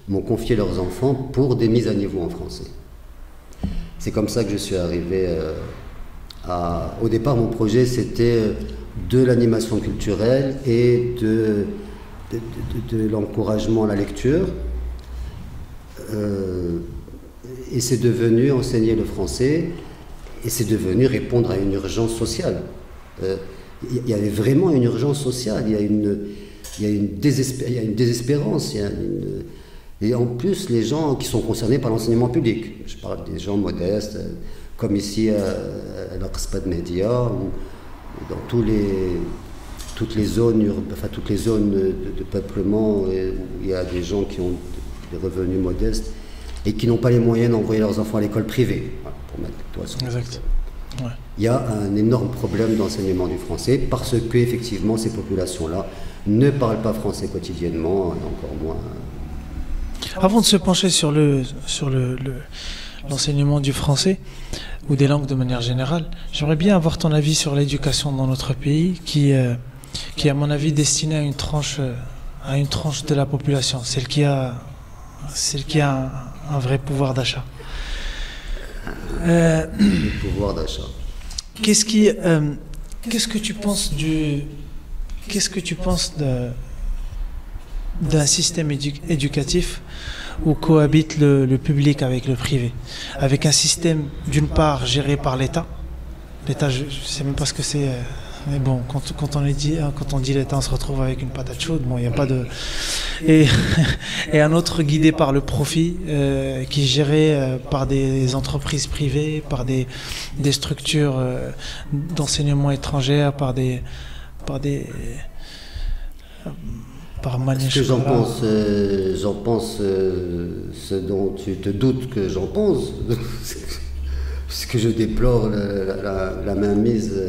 m'ont confié leurs enfants pour des mises à niveau en français. C'est comme ça que je suis arrivé Au départ, mon projet, c'était de l'animation culturelle et de l'encouragement à la lecture. Et c'est devenu enseigner le français, et c'est devenu répondre à une urgence sociale. il y avait vraiment une urgence sociale, il y a une désespérance, et en plus les gens qui sont concernés par l'enseignement public, je parle des gens modestes, comme ici à l'Aqsbad Média, ou dans toutes les zones de peuplement où il y a des gens qui ont des revenus modestes et qui n'ont pas les moyens d'envoyer leurs enfants à l'école privée, voilà, pour mettre le doigt sur Exact. Ouais. Il y a un énorme problème d'enseignement du français parce que effectivement ces populations-là ne parlent pas français quotidiennement, et encore moins. Avant de se pencher sur l'enseignement du français ou des langues de manière générale, j'aimerais bien avoir ton avis sur l'éducation dans notre pays qui est à mon avis destinée à une tranche de la population, celle qui a un vrai pouvoir d'achat. Le pouvoir d'achat. Qu'est-ce que tu penses d'un système éducatif où cohabite le public avec le privé, avec un système d'une part géré par l'État. L'État, je ne sais même pas ce que c'est, mais bon, quand on dit l'État, on se retrouve avec une patate chaude. Bon, il n'y a pas de et un autre guidé par le profit, qui est géré par des entreprises privées, par des structures d'enseignement étrangères, par ce que j'en pense, ce dont tu te doutes que j'en pense, ce que je déplore, la mainmise,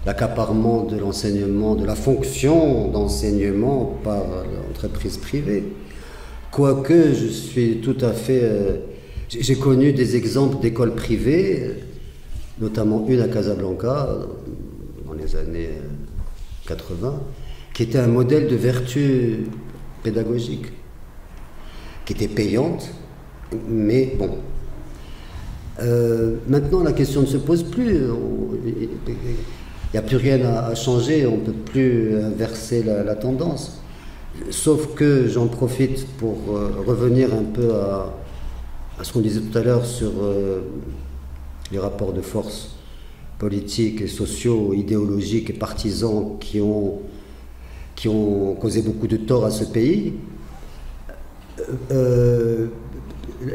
l'accaparement de l'enseignement, de la fonction d'enseignement par l'entreprise privée. Quoique je suis tout à fait... j'ai connu des exemples d'écoles privées, notamment une à Casablanca, dans les années 80, qui était un modèle de vertu pédagogique, qui était payante, mais bon. Maintenant, la question ne se pose plus. Il n'y a plus rien à changer, on ne peut plus inverser la tendance. Sauf que j'en profite pour revenir un peu à ce qu'on disait tout à l'heure sur les rapports de force politiques et sociaux, idéologiques et partisans qui ont causé beaucoup de tort à ce pays.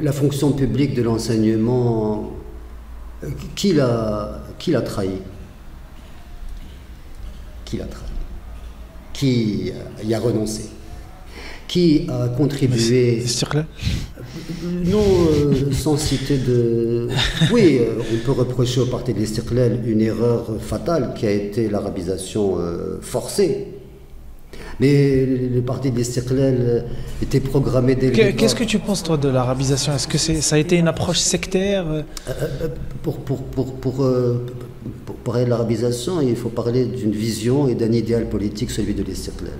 La fonction publique de l'enseignement, qui l'a trahi? Qui l'a trahi? Qui y a renoncé? Qui a contribué? Non, sans citer de... Oui, on peut reprocher au parti de l'Istiqlal une erreur fatale qui a été l'arabisation forcée. Mais le parti de l'Istiqlal était programmé dès le départ. Qu'est-ce que tu penses, toi, de l'arabisation? Est-ce que ça a été une approche sectaire? Pour parler de l'arabisation, il faut parler d'une vision et d'un idéal politique, celui de l'Istiqlal.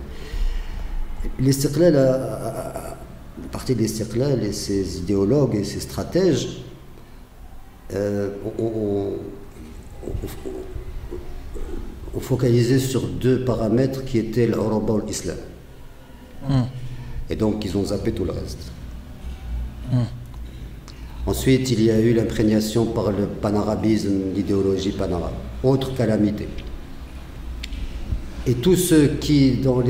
L'Istiqlal, le parti de l'Istiqlal et ses idéologues et ses stratèges ont focalisé sur deux paramètres qui étaient l'Europa ou l'Islam. Et donc ils ont zappé tout le reste. Ensuite, il y a eu l'imprégnation par le panarabisme, l'idéologie panarabe. Autre calamité. Et tous ceux qui, dans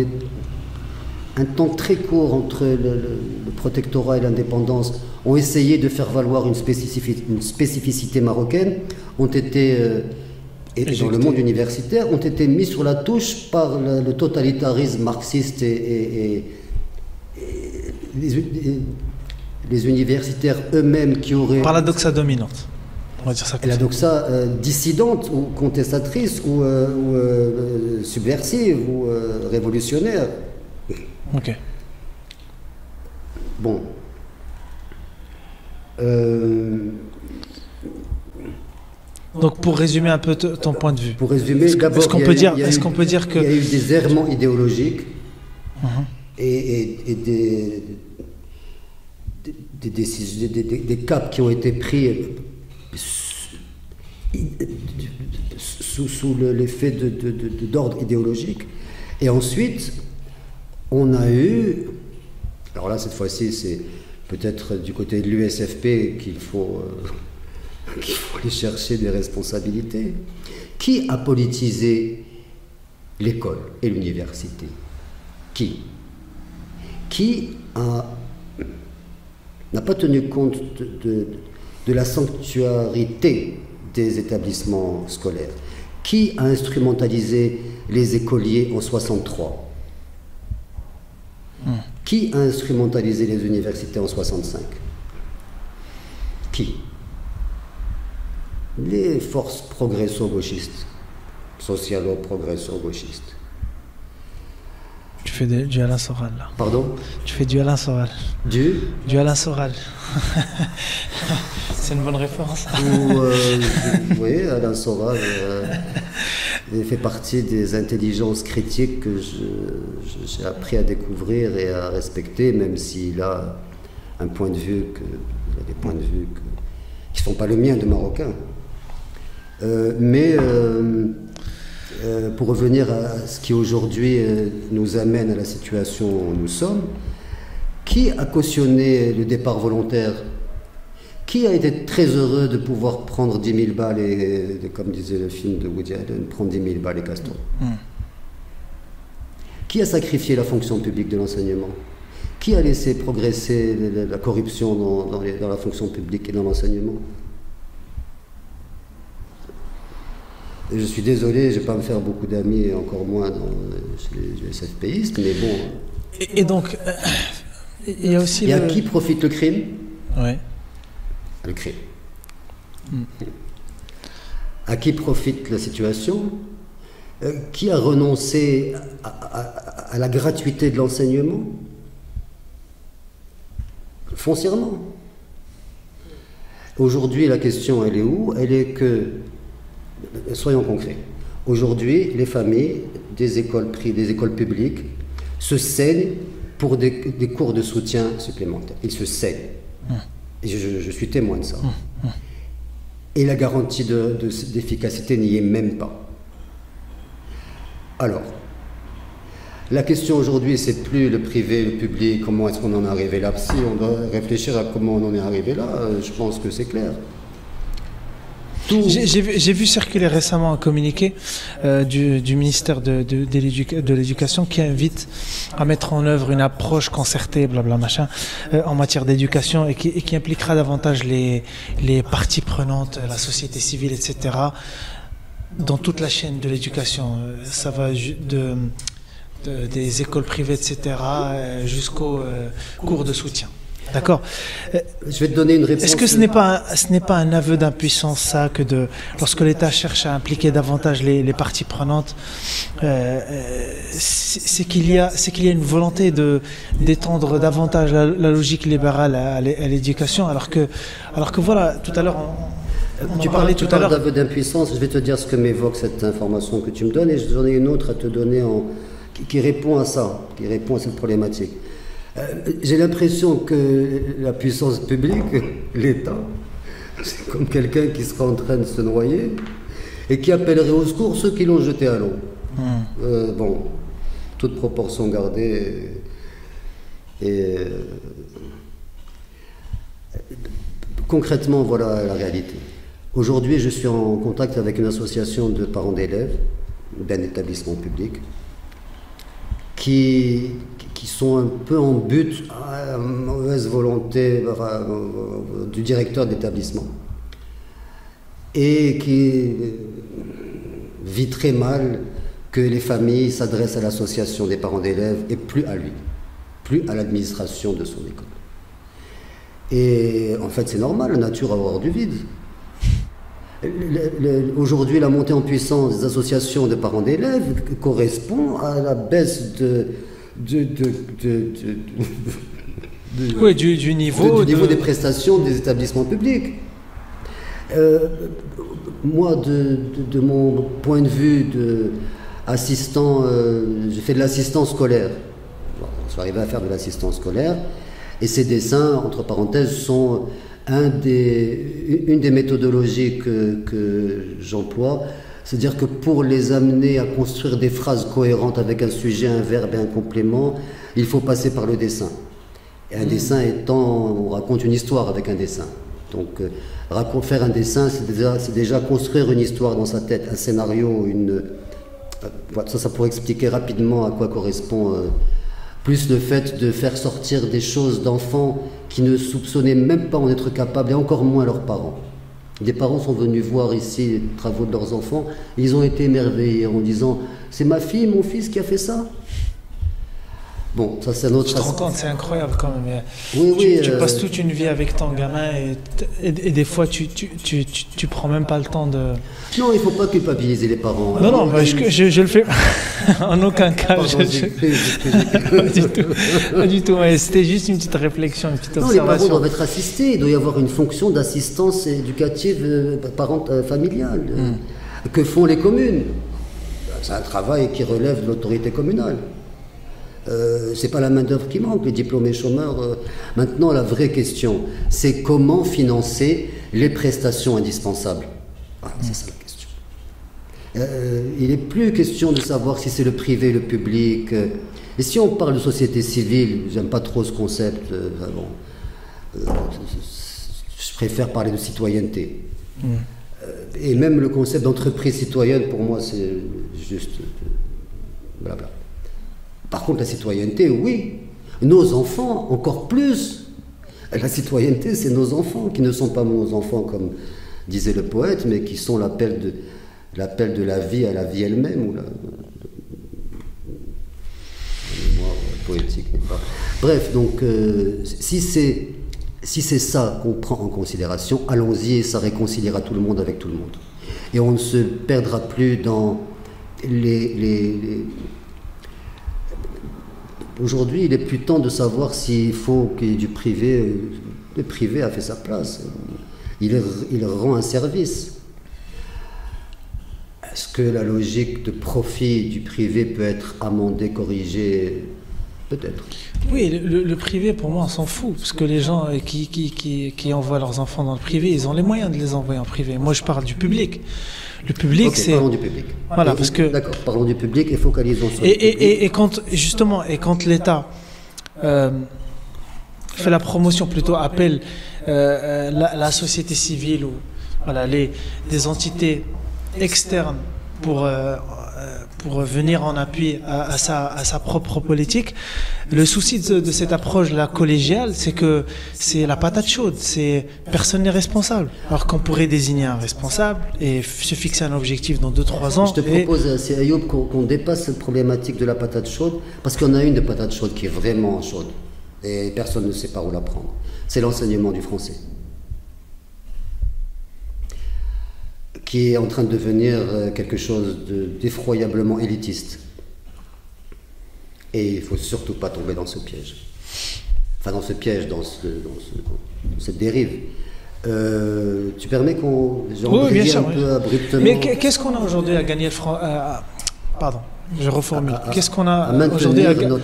un temps très court entre le protectorat et l'indépendance, ont essayé de faire valoir une spécificité marocaine, ont été... et dans le monde universitaire, ont été mis sur la touche par le totalitarisme marxiste et les universitaires eux-mêmes qui auraient... Par la doxa dominante, on va dire ça comme la ça. doxa dissidente ou contestatrice ou subversive ou révolutionnaire. Ok. Bon. Donc pour résumer un peu ton point de vue. Pour résumer, d'abord, est-ce qu'on peut dire que... Il y a eu des errements idéologiques et des décisions, des caps qui ont été pris sous l'effet d'ordre idéologique. Et ensuite, on a eu... Alors là, cette fois-ci, c'est peut-être du côté de l'USFP qu'il faut aller chercher des responsabilités. Qui a politisé l'école et l'université. Qui n'a pas tenu compte de la sanctuarité des établissements scolaires? Qui a instrumentalisé les écoliers en 63? Qui a instrumentalisé les universités en 65? Qui? Les forces progresso-gauchistes, socialo-progresso-gauchistes. Tu fais du Alain Soral, là. Pardon? Tu fais du Alain Soral. Du Alain Soral. C'est une bonne référence. Oui, Alain Soral fait partie des intelligences critiques que j'ai appris à découvrir et à respecter, même s'il a un point de vue, il a des points de vue qui ne sont pas le mien de Marocain. Pour revenir à ce qui aujourd'hui nous amène à la situation où nous sommes, qui a cautionné le départ volontaire? Qui a été très heureux de pouvoir prendre 10 000 balles et, comme disait le film de Woody Allen, prendre 10 000 balles et casse-toi? Qui a sacrifié la fonction publique de l'enseignement? Qui a laissé progresser la corruption dans la fonction publique et dans l'enseignement? Je suis désolé, je ne vais pas me faire beaucoup d'amis, encore moins chez les SFPistes, mais bon. Et donc, il y a aussi. Et à qui profite le crime? Oui. Le crime. À qui profite la situation? Qui a renoncé à la gratuité de l'enseignement? Foncièrement. Aujourd'hui, la question, elle est où? Elle est que, soyons concrets, aujourd'hui, les familles des écoles publiques se saignent pour des cours de soutien supplémentaires. Ils se saignent. Et je suis témoin de ça. Et la garantie d'efficacité n'y est même pas. Alors, la question aujourd'hui, c'est plus le privé, le public, comment est-ce qu'on en est arrivé là. Si on doit réfléchir à comment on en est arrivé là, je pense que c'est clair. J'ai vu circuler récemment un communiqué du ministère de l'Éducation qui invite à mettre en œuvre une approche concertée, blabla machin, en matière d'éducation et qui impliquera davantage les parties prenantes, la société civile, etc., dans toute la chaîne de l'éducation. Ça va des écoles privées, etc., jusqu'aux cours de soutien. D'accord. Je vais te donner une réponse. Est-ce que ce n'est pas un aveu d'impuissance, ça, que lorsque l'État cherche à impliquer davantage les parties prenantes, c'est qu'il y a une volonté d'étendre davantage la logique libérale à l'éducation, alors que voilà, tout à l'heure tu parlais tout à l'heure d'aveu d'impuissance. Je vais te dire ce que m'évoque cette information que tu me donnes, et j'en ai une autre à te donner qui répond à ça, qui répond à cette problématique. J'ai l'impression que la puissance publique, l'État, c'est comme quelqu'un qui serait en train de se noyer et qui appellerait au secours ceux qui l'ont jeté à l'eau. Bon, toute proportion gardée. Concrètement, voilà la réalité. Aujourd'hui, je suis en contact avec une association de parents d'élèves d'un établissement public qui sont un peu en but à la mauvaise volonté du directeur d'établissement et qui vit très mal que les familles s'adressent à l'association des parents d'élèves et plus à lui, plus à l'administration de son école. Et en fait, c'est normal, la nature a horreur du vide. Aujourd'hui, la montée en puissance des associations de parents d'élèves correspond à la baisse du niveau des prestations des établissements publics. Moi, de mon point de vue d'assistant, j'ai fait de l'assistance scolaire. Je suis arrivé à faire de l'assistance scolaire. Et ces dessins, entre parenthèses, sont une des méthodologies que j'emploie. C'est-à-dire que pour les amener à construire des phrases cohérentes avec un sujet, un verbe et un complément, il faut passer par le dessin. Et un dessin étant, on raconte une histoire avec un dessin. Donc faire un dessin, c'est déjà construire une histoire dans sa tête, un scénario, Voilà, ça pourrait expliquer rapidement à quoi correspond plus le fait de faire sortir des choses d'enfants qui ne soupçonnaient même pas en être capables, et encore moins leurs parents. Des parents sont venus voir ici les travaux de leurs enfants, et ils ont été émerveillés en disant « C'est ma fille, mon fils qui a fait ça ?» Bon, ça c'est un autre Je te rends compte, c'est incroyable quand même. Oui, tu passes toute une vie avec ton gamin et des fois tu prends même pas le temps de... Non, il ne faut pas culpabiliser les parents. Non, bah, je le fais en aucun cas. Pardon, Pas du tout. C'était juste une petite réflexion, une petite observation. Non, les parents doivent être assistés. Il doit y avoir une fonction d'assistance éducative familiale. Que font les communes? C'est un travail qui relève de l'autorité communale. C'est pas la main-d'œuvre qui manque, les diplômés chômeurs. Maintenant, la vraie question, c'est comment financer les prestations indispensables. Voilà, c'est ça la question. Il n'est plus question de savoir si c'est le privé, le public. Et si on parle de société civile, j'aime pas trop ce concept. Je préfère parler de citoyenneté. Et même le concept d'entreprise citoyenne, pour moi, c'est juste blabla. Par contre, la citoyenneté, oui. Nos enfants, encore plus. La citoyenneté, c'est nos enfants, qui ne sont pas nos enfants, comme disait le poète, mais qui sont l'appel de la vie à la vie elle-même, ou la mémoire poétique n'est pas... Bref, donc, si c'est ça qu'on prend en considération, allons-y, et ça réconciliera tout le monde avec tout le monde. Et on ne se perdra plus dans Aujourd'hui, il est plus temps de savoir s'il faut qu'il y ait du privé. Le privé a fait sa place. Il rend un service. Est-ce que la logique de profit du privé peut être amendée, corrigée? Peut-être. Oui, le privé, pour moi, on s'en fout. Parce que les gens qui envoient leurs enfants dans le privé, ils ont les moyens de les envoyer en privé. Moi, je parle du public. Le public, c'est... Parlons du public. Voilà, parce que... D'accord, parlons du public et focalisons sur le public. Et quand l'État fait la promotion, plutôt appelle la société civile ou voilà, des entités externes pour venir en appui à sa propre politique. Le souci de cette approche-là collégiale, c'est que c'est la patate chaude, personne n'est responsable. Alors qu'on pourrait désigner un responsable et se fixer un objectif dans 2-3 ans. Je te propose, c'est Ayoub, qu'on dépasse cette problématique de la patate chaude, parce qu'on a une de patate chaude qui est vraiment chaude, et personne ne sait par où la prendre. C'est l'enseignement du français, qui est en train de devenir quelque chose d'effroyablement élitiste. Et il ne faut surtout pas tomber dans ce piège. Enfin, dans ce piège, dans cette dérive. Tu permets qu'on... Oui, bien sûr. Peu abruptement. Mais qu'est-ce qu'on a aujourd'hui à gagner pardon, je reformule. Qu'est-ce qu'on a aujourd'hui à gagner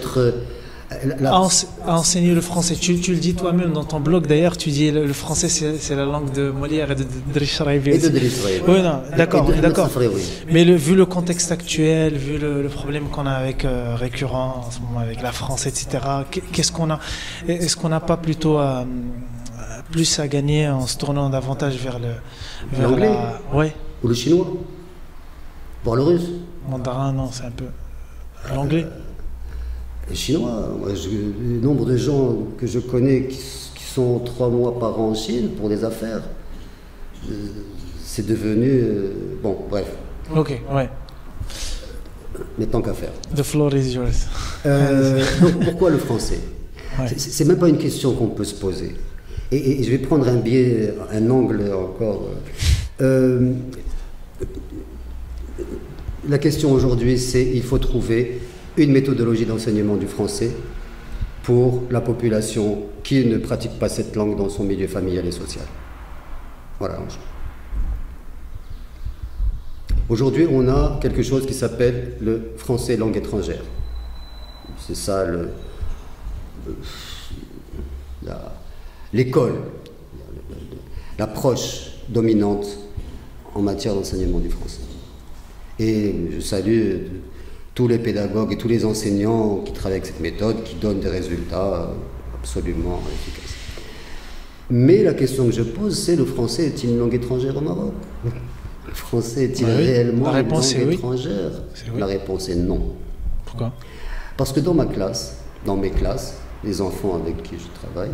à enseigner le français? Tu le dis toi-même dans ton blog, d'ailleurs, tu dis le français c'est la langue de Molière et de Driss Raïvi. Et de Driss Raïvi. Oui, non, d'accord. Oui. Mais vu le contexte actuel, vu le problème qu'on a avec récurrent en ce moment avec la France, etc., qu'est-ce qu'on a? Est-ce qu'on n'a pas plutôt plus à gagner en se tournant davantage vers l'anglais, ouais. Ou le chinois, voire le russe? Mandarin, non, c'est un peu l'anglais. Les Chinois, le nombre de gens que je connais qui sont 3 mois par an en Chine pour des affaires, c'est devenu... bon, bref. Ok, ouais. Mais tant qu'à faire. The floor is yours. Donc pourquoi le français? Ouais. C'est même pas une question qu'on peut se poser. Et je vais prendre un angle encore. La question aujourd'hui, c'est il faut trouver une méthodologie d'enseignement du français pour la population qui ne pratique pas cette langue dans son milieu familial et social. Voilà. Aujourd'hui, on a quelque chose qui s'appelle le français langue étrangère. C'est ça l'école, l'approche dominante en matière d'enseignement du français. Et je salue tous les pédagogues et tous les enseignants qui travaillent avec cette méthode, qui donnent des résultats absolument efficaces. Mais la question que je pose, c'est: le français est-il une langue étrangère au Maroc? Le français est-il réellement une langue étrangère? Oui. La réponse est non. Pourquoi? Parce que dans mes classes, les enfants avec qui je travaille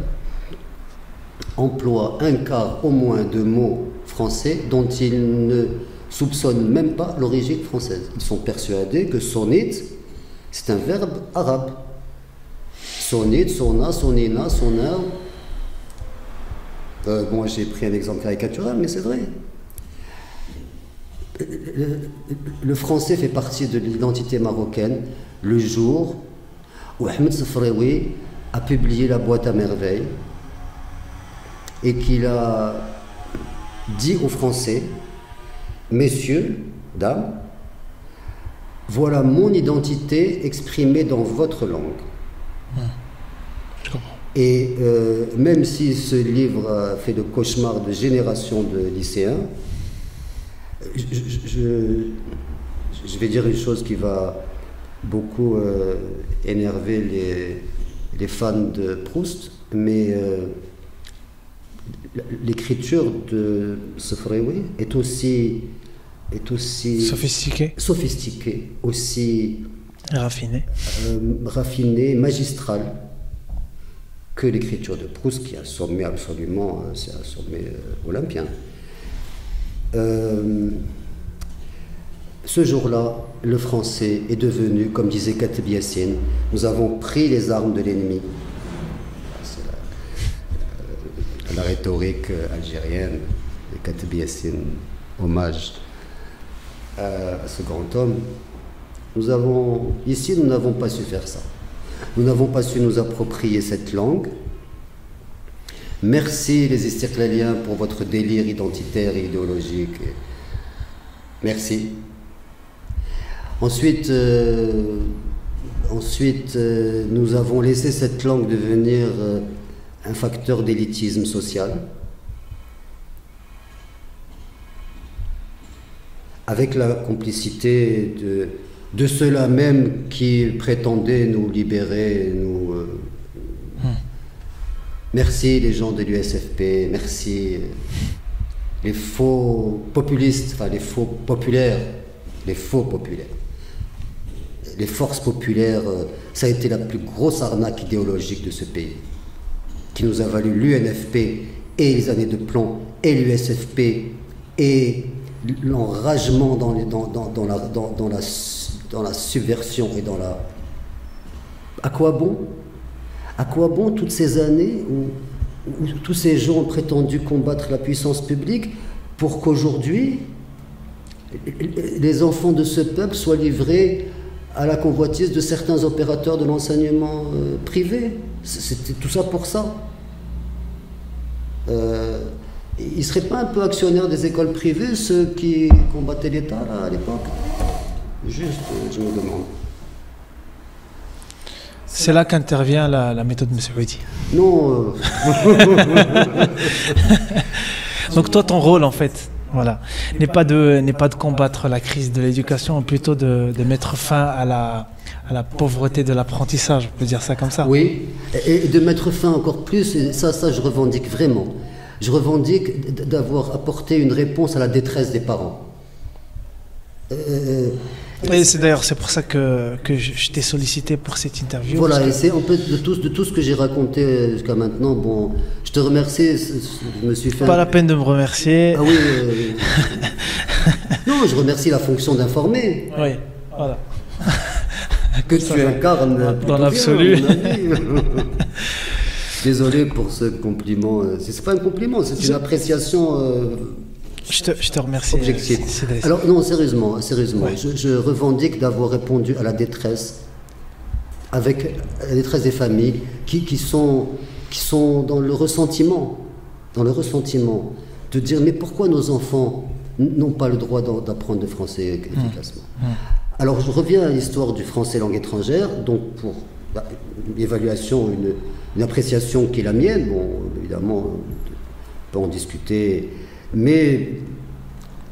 emploient un quart au moins de mots français dont ils ne soupçonnent même pas l'origine française. Ils sont persuadés que sonit, c'est un verbe arabe. Sonit, sona, sonina, sona. Moi j'ai pris un exemple caricatural, mais c'est vrai. Le français fait partie de l'identité marocaine le jour où Ahmed Sefraoui a publié La Boîte à merveilles et qu'il a dit aux Français: messieurs, dames, voilà mon identité exprimée dans votre langue. Je comprends. Et même si ce livre a fait le cauchemar de générations de lycéens, je vais dire une chose qui va beaucoup énerver les fans de Proust, mais l'écriture de Sefraoui est aussi Sophistiqué, aussi raffiné, magistrale que l'écriture de Proust, qui est un sommet absolument, c'est un sommet olympien. Ce jour-là, le français est devenu, comme disait Kateb Yassine, nous avons pris les armes de l'ennemi. C'est la rhétorique algérienne de Kateb Yassine, hommage à ce grand homme. Ici, nous n'avons pas su faire ça. Nous n'avons pas su nous approprier cette langue. Merci les Istiklaliens pour votre délire identitaire et idéologique. Merci. Ensuite, nous avons laissé cette langue devenir un facteur d'élitisme social, avec la complicité de ceux-là même qui prétendaient nous libérer, Merci les gens de l'USFP, merci les faux populistes, enfin les faux populaires, les forces populaires. Ça a été la plus grosse arnaque idéologique de ce pays, qui nous a valu l'UNFP et les années de plomb, et l'USFP, et l'enragement dans la subversion et dans la... À quoi bon? À quoi bon toutes ces années où tous ces gens ont prétendu combattre la puissance publique pour qu'aujourd'hui les enfants de ce peuple soient livrés à la convoitise de certains opérateurs de l'enseignement privé? C'était tout ça pour ça. Ils ne seraient pas un peu actionnaires des écoles privées, ceux qui combattaient l'État là, à l'époque? Juste, je me demande. C'est là qu'intervient la méthode Messoudi. Non. Donc toi, ton rôle, en fait, voilà, n'est pas de combattre la crise de l'éducation, mais plutôt de mettre fin à la pauvreté de l'apprentissage, on peut dire ça comme ça. Oui, et de mettre fin encore plus, et ça je revendique vraiment. Je revendique d'avoir apporté une réponse à la détresse des parents. Et c'est pour ça que je t'ai sollicité pour cette interview. Voilà, et c'est un peu de tout ce que j'ai raconté jusqu'à maintenant. Bon, je te remercie, je me suis fait... Pas la peine de me remercier. Ah oui, non, je remercie la fonction d'informer. Oui, voilà. Que tu incarnes dans l'absolu. Désolé pour ce compliment. C'est pas un compliment, c'est une appréciation... Je te remercie. Objectif. Alors non, sérieusement, ouais. je revendique d'avoir répondu à la détresse, avec la détresse des familles qui sont dans le ressentiment, de dire mais pourquoi nos enfants n'ont pas le droit d'apprendre le français efficacement. Alors je reviens à l'histoire du français langue étrangère, donc pour l'évaluation, une appréciation qui est la mienne. Bon, évidemment, on peut en discuter. Mais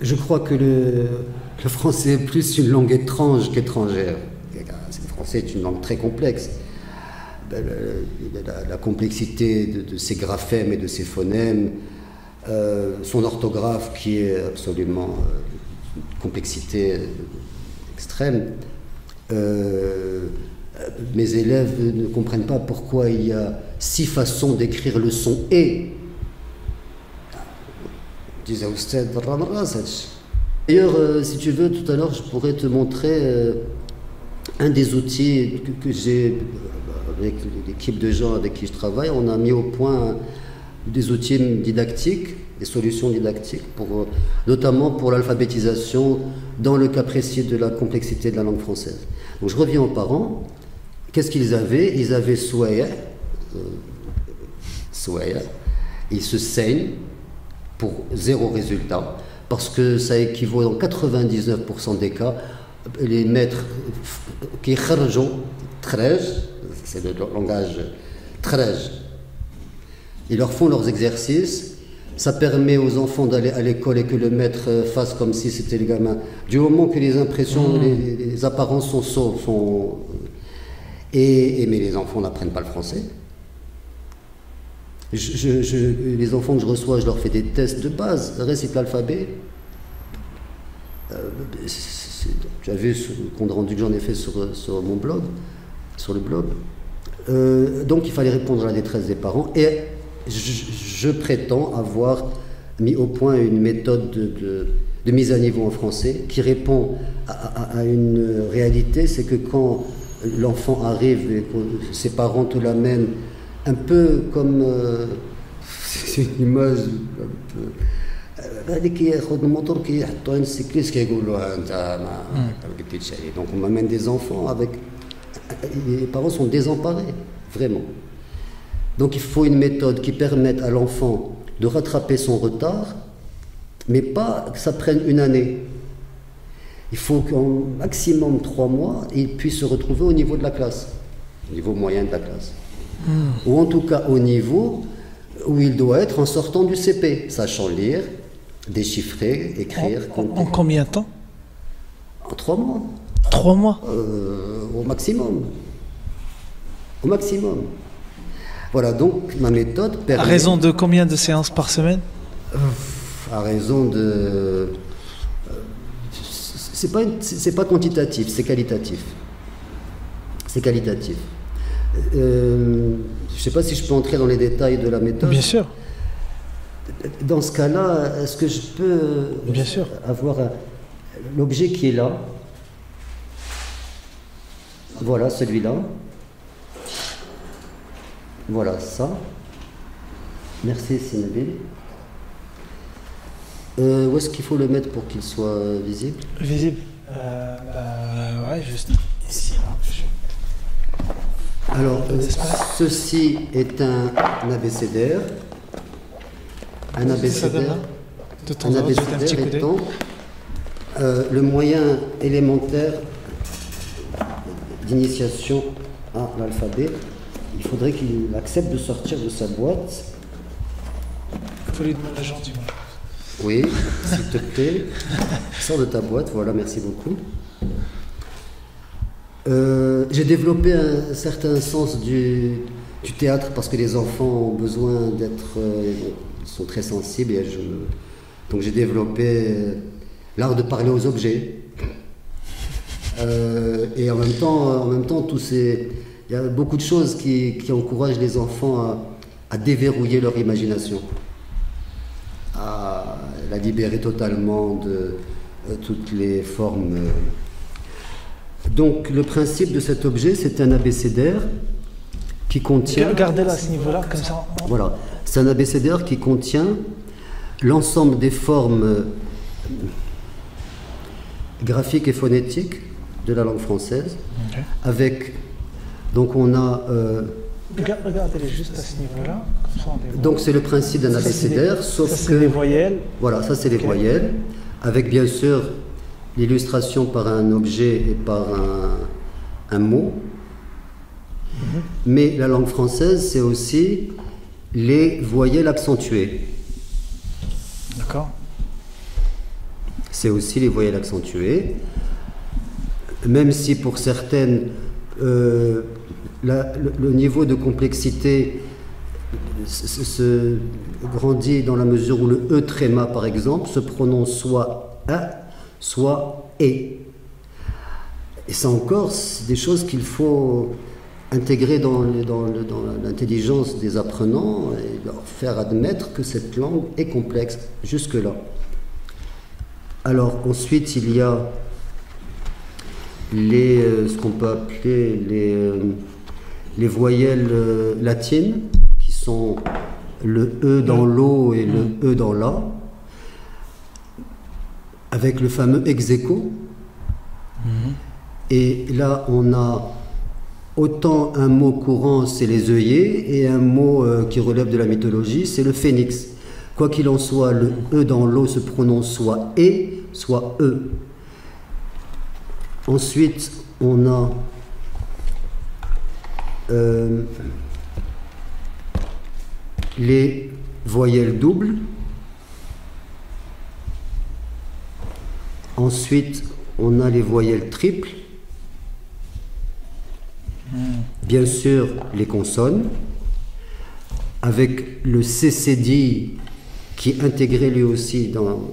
je crois que le français est plus une langue étrange qu'étrangère. Le français est une langue très complexe. La complexité de ses graphèmes et de ses phonèmes, son orthographe qui est absolument complexité extrême. Mes élèves ne comprennent pas pourquoi il y a 6 façons d'écrire le son et. Disait Oustad Ram Rasach. D'ailleurs, si tu veux, tout à l'heure, je pourrais te montrer un des outils que j'ai avec l'équipe de gens avec qui je travaille. On a mis au point des outils didactiques, des solutions didactiques, notamment pour l'alphabétisation dans le cas précis de la complexité de la langue française. Donc je reviens aux parents. Qu'est-ce qu'ils avaient? Ils avaient Souaya. Ils se saignent pour 0 résultat, parce que ça équivaut dans 99% des cas, les maîtres qui kharjou trej, c'est le langage trej, ils leur font leurs exercices, ça permet aux enfants d'aller à l'école et que le maître fasse comme si c'était le gamin. Du moment que les impressions, les apparences sont sauves, mais les enfants n'apprennent pas le français. Les enfants que je reçois, je leur fais des tests de base, récite l'alphabet. Tu as vu le compte rendu que j'en ai fait sur mon blog, sur le blog. Donc il fallait répondre à la détresse des parents et je prétends avoir mis au point une méthode de mise à niveau en français qui répond à une réalité, c'est que quand l'enfant arrive et que ses parents te l'amènent un peu comme c'est une image un peu donc on m'amène des enfants avec les parents sont désemparés vraiment, donc il faut une méthode qui permette à l'enfant de rattraper son retard mais pas que ça prenne une année. Il faut qu'en maximum 3 mois il puisse se retrouver au niveau de la classe, au niveau moyen de la classe. Ou en tout cas au niveau où il doit être en sortant du CP, sachant lire, déchiffrer, écrire, compter. En combien de temps? En 3 mois. 3 mois au maximum. Au maximum. Voilà, donc ma méthode permet... À raison de combien de séances par semaine? À raison de... c'est pas quantitatif, c'est qualitatif. C'est qualitatif. Je ne sais pas si je peux entrer dans les détails de la méthode. Bien sûr. Dans ce cas-là, est-ce que je peux Bien sûr. avoir l'objet qui est là? Voilà, celui-là. Voilà, ça. Merci, Sinabil. Où est-ce qu'il faut le mettre pour qu'il soit visible? Visible ouais, juste ici. Alors, ceci est un abécédaire. Un abécédaire étant le moyen élémentaire d'initiation à l'alphabet. Il faudrait qu'il accepte de sortir de sa boîte. Il faut lui demander gentiment. Oui, s'il te plaît. Sors de ta boîte, voilà, merci beaucoup. J'ai développé un certain sens du théâtre parce que les enfants ont besoin d'être... ils sont très sensibles donc j'ai développé l'art de parler aux objets. Et en même temps il y a beaucoup de choses qui encouragent les enfants à déverrouiller leur imagination, à la libérer totalement de toutes les formes. Donc le principe de cet objet, c'est un abécédaire qui contient... Regardez-la à ce niveau-là, comme ça. Voilà, c'est un abécédaire qui contient l'ensemble des formes graphiques et phonétiques de la langue française, okay. Avec... Donc on a... Regardez-les juste à ce niveau-là. Donc c'est le principe d'un abécédaire, sauf ça, que... c'est les voyelles. Voilà, ça c'est les voyelles, avec bien sûr l'illustration par un objet et par un mot. Mais la langue française, c'est aussi les voyelles accentuées. D'accord. C'est aussi les voyelles accentuées. Même si pour certaines, le niveau de complexité se grandit dans la mesure où le E tréma, par exemple, se prononce soit A, soit et. Et ça encore, c'est des choses qu'il faut intégrer dans l'intelligence des apprenants et leur faire admettre que cette langue est complexe jusque-là. Alors ensuite, il y a ce qu'on peut appeler les voyelles latines, qui sont le E dans l'O et le E dans l'A, avec le fameux ex aequo. Et là, on a autant un mot courant, c'est les œillets, et un mot qui relève de la mythologie, c'est le phénix. Quoi qu'il en soit, le E dans l'eau se prononce soit E, soit E. Ensuite, on a les voyelles doubles. Ensuite, on a les voyelles triples. Bien sûr, les consonnes, avec le CCD qui est intégré lui aussi dans...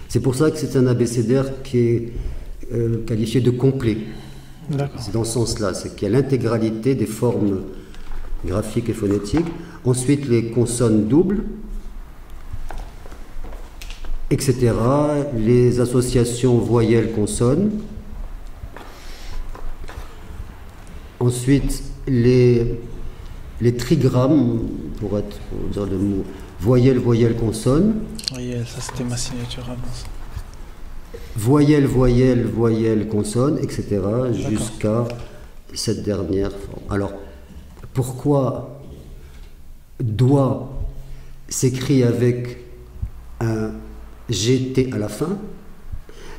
C'est pour ça que c'est un abécédaire qui est qualifié de complet. C'est dans ce sens-là, c'est qu'il y a l'intégralité des formes graphiques et phonétiques. Ensuite, les consonnes doubles, etc. Les associations voyelles-consonnes. Ensuite, les trigrammes, pour dire le mot, voyelle, voyelle, consonne. Voyelle, ça c'était ma signature avant ça. Voyelle, voyelle, voyelle, consonne, etc. jusqu'à cette dernière forme. Alors, pourquoi doigt s'écrit avec un GT à la fin?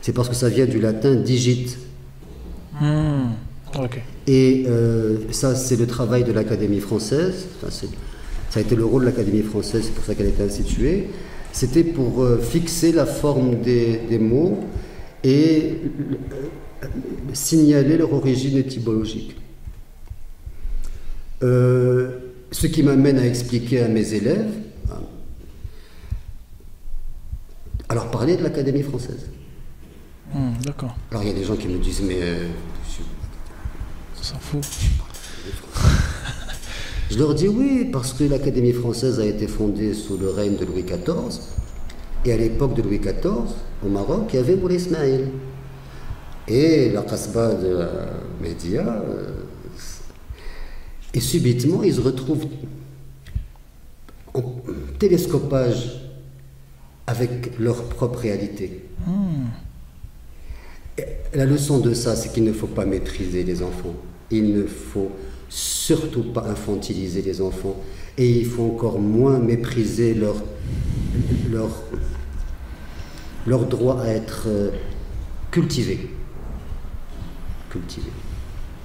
C'est parce que ça vient du latin digit. Et ça, c'est le travail de l'Académie française. Enfin, ça a été le rôle de l'Académie française, c'est pour ça qu'elle a été instituée. C'était pour fixer la forme des mots et signaler leur origine étymologique. Ce qui m'amène à expliquer à mes élèves, alors parler de l'Académie française. D'accord. Alors il y a des gens qui me disent, mais... on s'en fout. Je leur dis oui, parce que l'Académie française a été fondée sous le règne de Louis XIV. Et à l'époque de Louis XIV, au Maroc, il y avait Moulay Ismaïl. Et la Kasbah de Média. Et subitement, ils se retrouvent en télescopage avec leur propre réalité. Et la leçon de ça, c'est qu'il ne faut pas maîtriser les enfants. Il ne faut surtout pas infantiliser les enfants. Et il faut encore moins mépriser leur droit à être cultivé.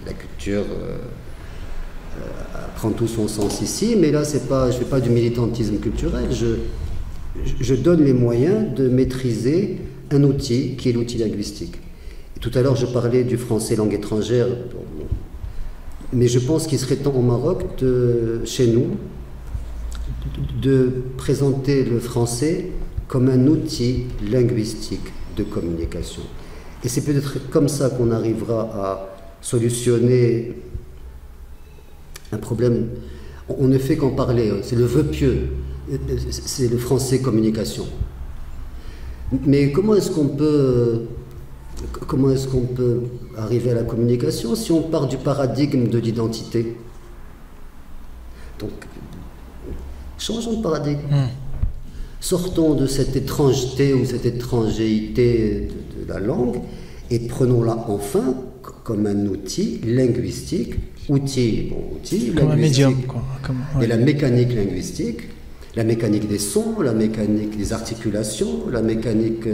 La culture prend tout son sens ici, mais là, c'est pas, je ne fais pas du militantisme culturel. Je donne les moyens de maîtriser un outil qui est l'outil linguistique. Et tout à l'heure, je parlais du français langue étrangère, mais je pense qu'il serait temps au Maroc, chez nous, de présenter le français comme un outil linguistique de communication. Et c'est peut-être comme ça qu'on arrivera à solutionner un problème. On ne fait qu'en parler, c'est le vœu pieux, c'est le français communication. Mais comment est-ce qu'on peut arriver à la communication si on part du paradigme de l'identité? Donc, changeons de paradigme. Sortons de cette étrangeté ou cette étrangéité de la langue et prenons-la enfin comme un outil linguistique, outil comme un médium, quoi. Et la mécanique linguistique, la mécanique des sons, la mécanique des articulations, la mécanique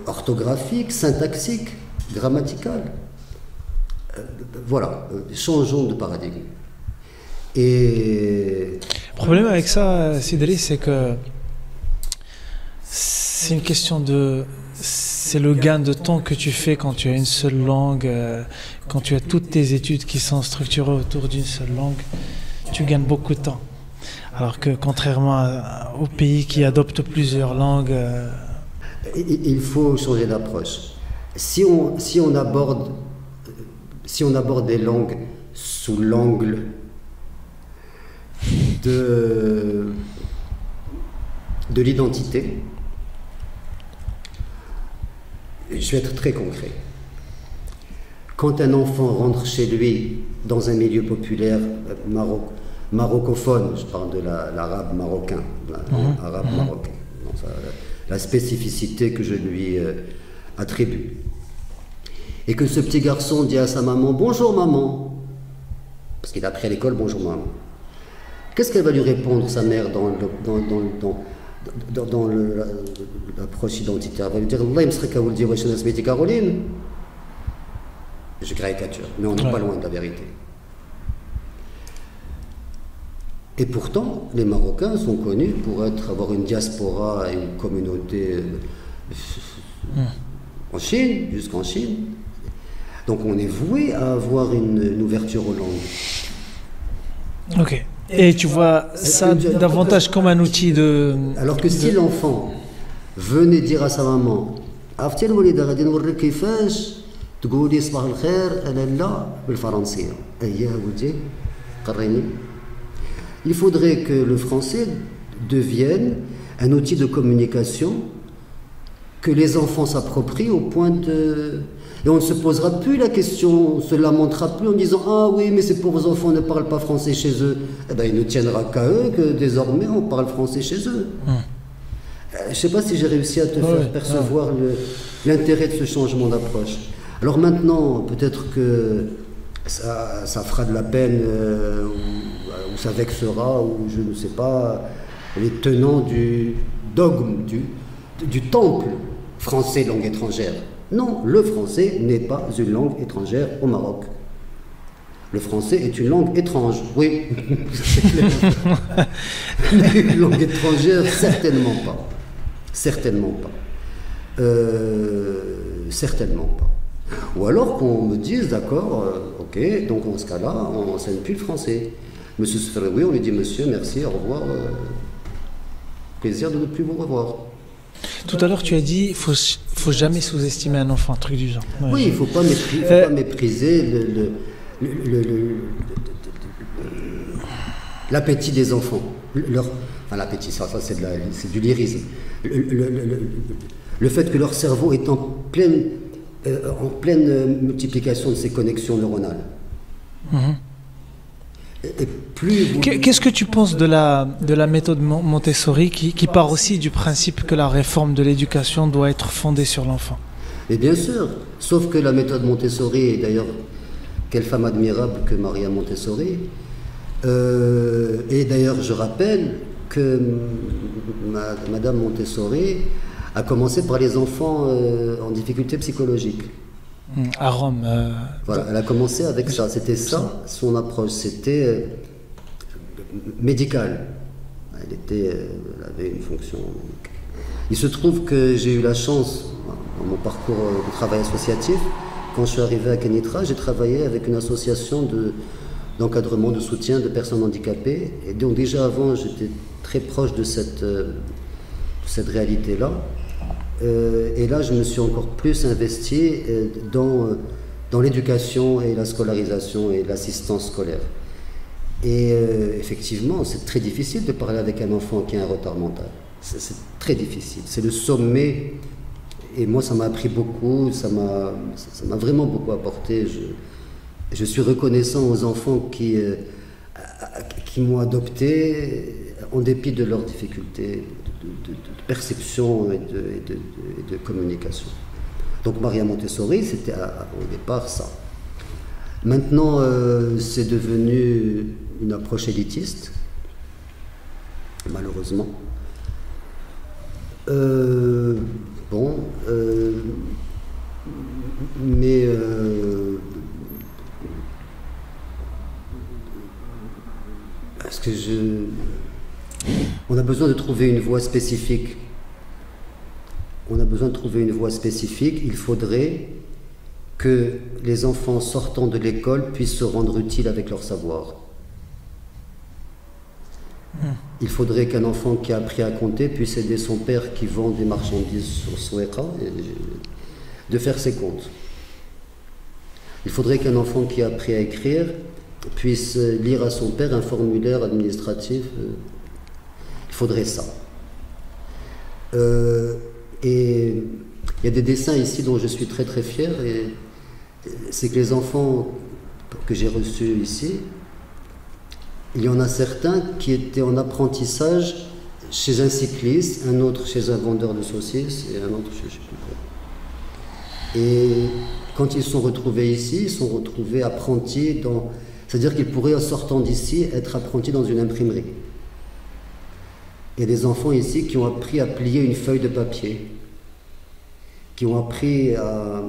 orthographique, syntaxique, grammaticale. Voilà, changeons de paradigme. Et le problème avec ça, Sidri, c'est que c'est une question de... C'est le gain de temps que tu fais quand tu as une seule langue, quand tu as toutes tes études qui sont structurées autour d'une seule langue, tu gagnes beaucoup de temps. Alors que contrairement aux pays qui adoptent plusieurs langues, Il faut changer d'approche. Si on aborde les langues sous l'angle de l'identité, je vais être très concret. Quand un enfant rentre chez lui dans un milieu populaire marocophone, je parle de l'arabe marocain, arabe marocain, la spécificité que je lui attribue, et que ce petit garçon dit à sa maman « Bonjour maman », parce qu'il a appris à l'école « Bonjour maman ». Qu'est-ce qu'elle va lui répondre, sa mère, dans l'approche identitaire? Elle va lui dire « Allah yamskhaka waldi wa shana smayti Caroline ». Je caricature, mais on n'est pas loin de la vérité. Et pourtant, les Marocains sont connus pour avoir une diaspora et une communauté en Chine, jusqu'en Chine. Donc on est voué à avoir une ouverture aux langues. Ok. Et tu vois ça davantage comme un outil de... Alors que si l'enfant venait dire à sa maman « عرفتي الوليدة غادي نوريك كيفاش تقولي صباح الخير أنا لا بالفرنسية أييه ولدي قريني ». Il faudrait que le français devienne un outil de communication que les enfants s'approprient au point de... Et on ne se posera plus la question, on ne se lamentera plus en disant « Ah oui, mais ces pauvres enfants ne parlent pas français chez eux ». Eh bien, il ne tiendra qu'à eux que désormais on parle français chez eux. Je ne sais pas si j'ai réussi à te faire percevoir l'intérêt de ce changement d'approche. Alors maintenant, peut-être que ça fera de la peine, ou ça vexera, ou je ne sais pas, les tenants du dogme, du temple français langue étrangère. Non, le français n'est pas une langue étrangère au Maroc. Le français est une langue étrange, oui, c'est clair. Une langue étrangère, certainement pas. Certainement pas. Certainement pas. Ou alors qu'on me dise, d'accord, ok, donc en ce cas-là, on n'enseigne plus le français. Monsieur Sferoui, on lui dit, monsieur, merci, au revoir, plaisir de ne plus vous revoir. Tout à l'heure, tu as dit, faut jamais sous-estimer un enfant, un truc du genre. Ouais. Oui, il ne faut pas mépriser l'appétit des enfants. Enfin, l'appétit, ça c'est du lyrisme. Le fait que leur cerveau est en pleine multiplication de ces connexions neuronales. Et plus Qu'est-ce que tu penses de la méthode Montessori qui part aussi du principe que la réforme de l'éducation doit être fondée sur l'enfant? Et bien sûr, sauf que la méthode Montessori, et d'ailleurs, quelle femme admirable que Maria Montessori, et d'ailleurs je rappelle que Madame Montessori a commencé par les enfants en difficulté psychologique. À Rome. Voilà, elle a commencé avec ça. C'était ça, son approche. C'était médical. Elle avait une fonction. Il se trouve que j'ai eu la chance, dans mon parcours de travail associatif, quand je suis arrivé à Kenitra, j'ai travaillé avec une association d'encadrement, de soutien de personnes handicapées. Et donc déjà avant, j'étais très proche de cette réalité-là. Et là, je me suis encore plus investi dans l'éducation et la scolarisation et l'assistance scolaire. Et effectivement, c'est très difficile de parler avec un enfant qui a un retard mental. C'est très difficile. C'est le sommet. Et moi, ça m'a appris beaucoup, ça m'a vraiment beaucoup apporté. Je suis reconnaissant aux enfants qui m'ont adopté en dépit de leurs difficultés de perception et de communication. Donc Maria Montessori, c'était au départ ça. Maintenant, c'est devenu une approche élitiste, malheureusement. Mais est-ce que on a besoin de trouver une voie spécifique. On a besoin de trouver une voie spécifique. Il faudrait que les enfants sortant de l'école puissent se rendre utiles avec leur savoir. Il faudrait qu'un enfant qui a appris à compter puisse aider son père qui vend des marchandises sur Soueqa de faire ses comptes. Il faudrait qu'un enfant qui a appris à écrire puisse lire à son père un formulaire administratif. Il faudrait ça. Et il y a des dessins ici dont je suis très très fier. C'est que les enfants que j'ai reçus ici, il y en a certains qui étaient en apprentissage chez un cycliste, un autre chez un vendeur de saucisses et un autre chez je sais plus quoi. Et quand ils sont retrouvés ici, ils sont retrouvés apprentis dans... C'est-à-dire qu'ils pourraient, en sortant d'ici, être apprentis dans une imprimerie. Il y a des enfants ici qui ont appris à plier une feuille de papier, qui ont appris à...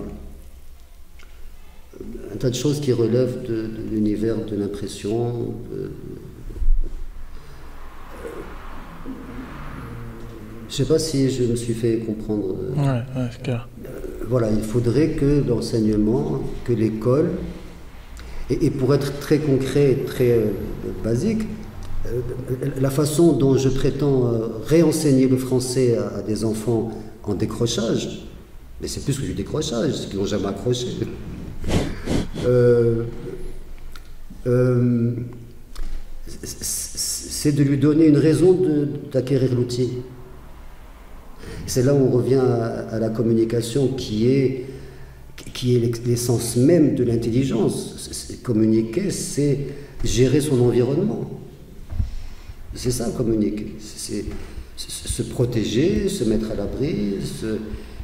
un tas de choses qui relèvent de l'univers de l'impression. Je ne sais pas si je me suis fait comprendre. Ouais, c'est clair. Voilà, il faudrait que l'enseignement, que l'école, et pour être très concret, très basique, la façon dont je prétends réenseigner le français à des enfants en décrochage, mais c'est plus que du décrochage, c'est qu'ils n'ont jamais accroché. C'est de lui donner une raison d'acquérir l'outil. C'est là où on revient à la communication qui est l'essence même de l'intelligence. Communiquer, c'est gérer son environnement. C'est ça, communiquer. C'est se protéger, se mettre à l'abri,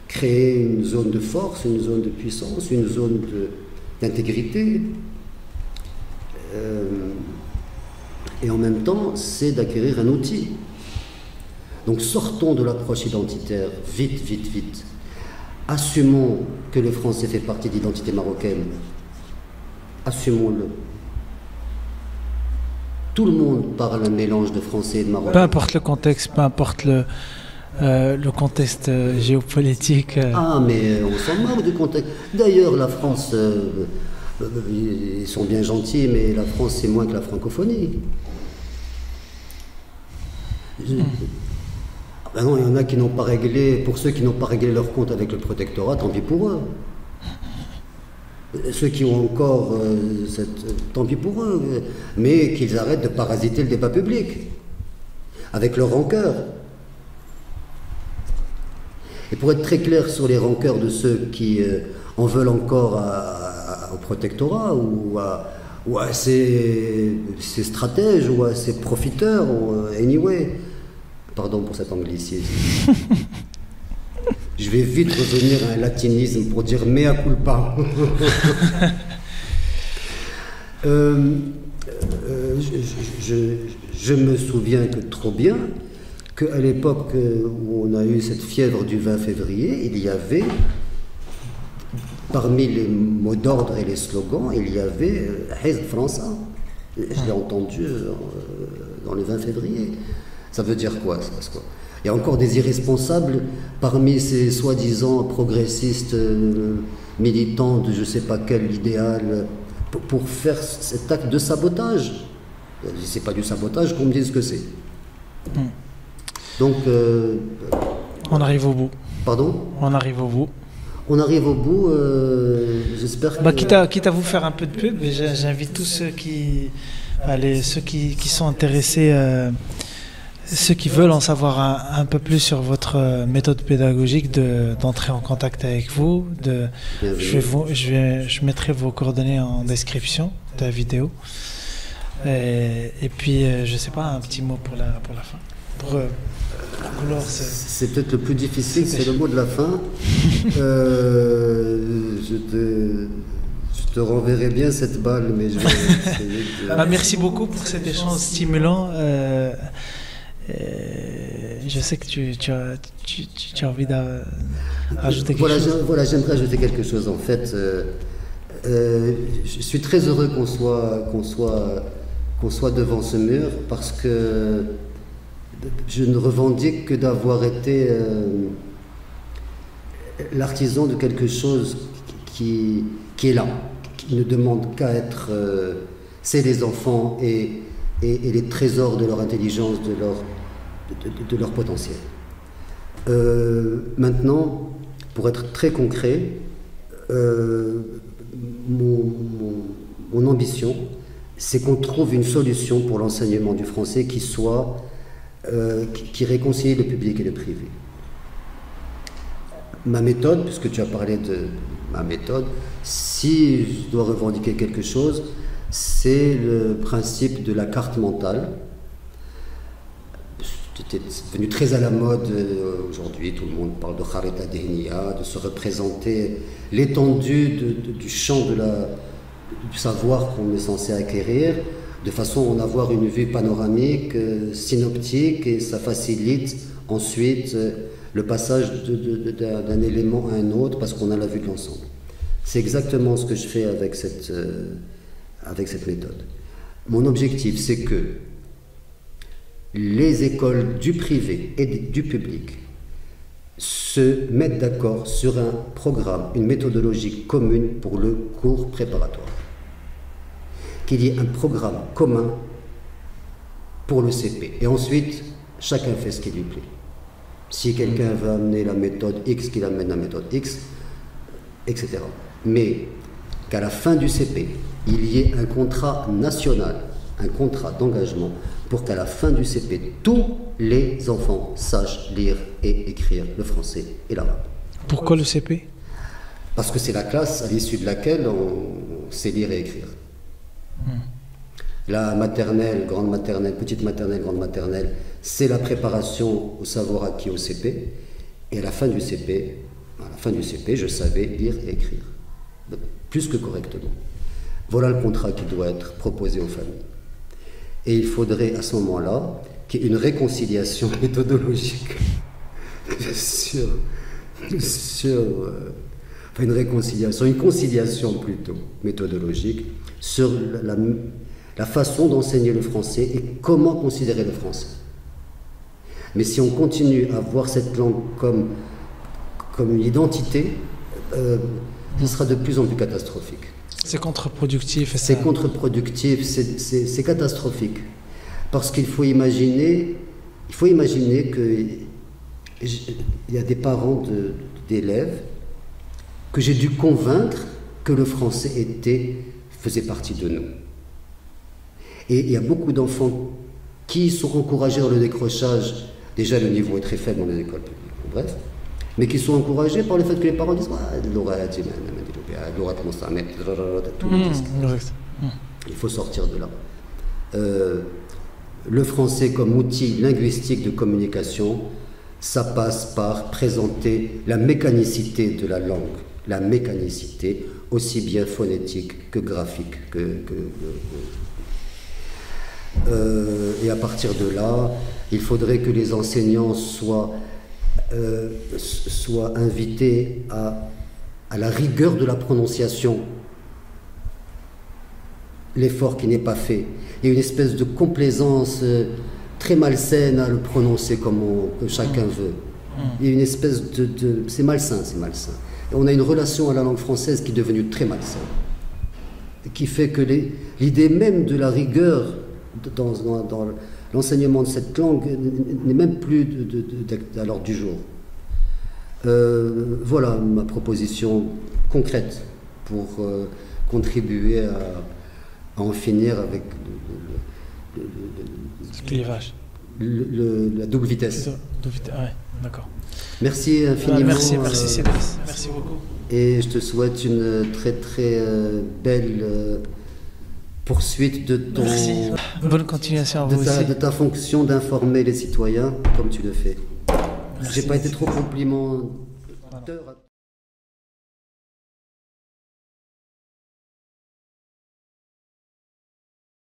créer une zone de force, une zone de puissance, une zone d'intégrité. Et en même temps, c'est d'acquérir un outil. Donc sortons de l'approche identitaire, vite, vite, vite. Assumons que le français fait partie de l'identité marocaine. Assumons-le. Tout le monde parle un mélange de français et de marocain. Peu importe le contexte, peu importe le contexte géopolitique. Ah, mais on s'en moque du contexte. D'ailleurs, la France, ils sont bien gentils, mais la France, c'est moins que la francophonie. Ben non, il y en a qui n'ont pas réglé, pour ceux qui n'ont pas réglé leur compte avec le protectorat, tant pis pour eux. Ceux qui ont encore tant pis pour eux, mais qu'ils arrêtent de parasiter le débat public avec leur rancœur. Et pour être très clair sur les rancœurs de ceux qui en veulent encore au protectorat ou à ces stratèges ou à ces profiteurs, anyway. Pardon pour cet anglicisme. Je vais vite revenir à un latinisme pour dire mea culpa. Je me souviens que trop bien qu'à l'époque où on a eu cette fièvre du 20 février, il y avait, parmi les mots d'ordre et les slogans, il y avait Hizb França. Je l'ai entendu dans le 20 février. Ça veut dire quoi, ça? Il y a encore des irresponsables parmi ces soi-disant progressistes militants de je ne sais pas quel idéal pour faire cet acte de sabotage. Si ce n'est pas du sabotage, qu'on me dise ce que c'est. Donc... on arrive au bout. Pardon? On arrive au bout. On arrive au bout, j'espère que... Quitte à vous faire un peu de pub, j'invite tous ceux qui sont intéressés... ceux qui veulent en savoir un peu plus sur votre méthode pédagogique, d'entrer en contact avec vous. Je mettrai vos coordonnées en description de la vidéo. Et puis, je ne sais pas, un petit mot pour la fin. Pour clore c'est peut-être le plus difficile, c'est le mot de la fin. Je te renverrai bien cette balle, mais je vais essayer de... Merci beaucoup pour cet échange stimulant. Je sais que tu as envie d'ajouter quelque chose. Voilà, j'aimerais ajouter quelque chose. En fait, je suis très heureux qu'on soit devant ce mur parce que je ne revendique que d'avoir été l'artisan de quelque chose qui est là, qui ne demande qu'à être... c'est les enfants et et les trésors de leur intelligence, de leur potentiel. Maintenant, pour être très concret, mon ambition, c'est qu'on trouve une solution pour l'enseignement du français qui réconcilie le public et le privé. Ma méthode, puisque tu as parlé de ma méthode, si je dois revendiquer quelque chose, c'est le principe de la carte mentale. C'était devenu très à la mode aujourd'hui, tout le monde parle de Kharita Dehniya, de se représenter l'étendue du champ du savoir qu'on est censé acquérir, de façon à en avoir une vue panoramique, synoptique, et ça facilite ensuite le passage d'un élément à un autre parce qu'on a la vue de l'ensemble. C'est exactement ce que je fais avec cette méthode. Mon objectif, c'est que les écoles du privé et du public se mettent d'accord sur un programme, une méthodologie commune pour le cours préparatoire. Qu'il y ait un programme commun pour le CP. Et ensuite, chacun fait ce qui lui plaît. Si quelqu'un veut amener la méthode X, qu'il amène la méthode X, etc. Mais qu'à la fin du CP, il y ait un contrat national, un contrat d'engagement, pour qu'à la fin du CP, tous les enfants sachent lire et écrire le français et l'arabe. Pourquoi le CP? Parce que c'est la classe à l'issue de laquelle on sait lire et écrire. La maternelle, grande maternelle, petite maternelle, grande maternelle, c'est la préparation au savoir acquis au CP. Et à la fin du CP, je savais lire et écrire, plus que correctement. Voilà le contrat qui doit être proposé aux familles. Et il faudrait à ce moment-là qu'il y ait une réconciliation méthodologique une conciliation plutôt méthodologique sur la façon d'enseigner le français et comment considérer le français. Mais si on continue à voir cette langue comme une identité, ce sera de plus en plus catastrophique. C'est contre-productif. C'est contre-productif, c'est catastrophique. Parce qu'il faut imaginer qu'il y a des parents d'élèves que j'ai dû convaincre que le français faisait partie de nous. Et il y a beaucoup d'enfants qui sont encouragés dans le décrochage. Déjà, le niveau est très faible dans les écoles publiques, bref. Mais qui sont encouragés par le fait que les parents disent il faut sortir de là. Le français comme outil linguistique de communication, ça passe par présenter la mécanicité de la langue, la mécanicité aussi bien phonétique que graphique. Et à partir de là, il faudrait que les enseignants soient invités à la rigueur de la prononciation, l'effort qui n'est pas fait, et une espèce de complaisance très malsaine à le prononcer comme chacun veut. Il y a une espèce c'est malsain, c'est malsain. Et on a une relation à la langue française qui est devenue très malsaine, qui fait que l'idée même de la rigueur dans l'enseignement de cette langue n'est même plus à l'ordre du jour. Voilà ma proposition concrète pour contribuer à en finir avec la double vitesse. Ouais, d'accord. Merci infiniment. Merci Cédric. Merci beaucoup. Et je te souhaite une très très belle poursuite de ton... Merci. Bonne continuation à vous aussi. De ta fonction d'informer les citoyens comme tu le fais. J'ai pas été trop complimenteur.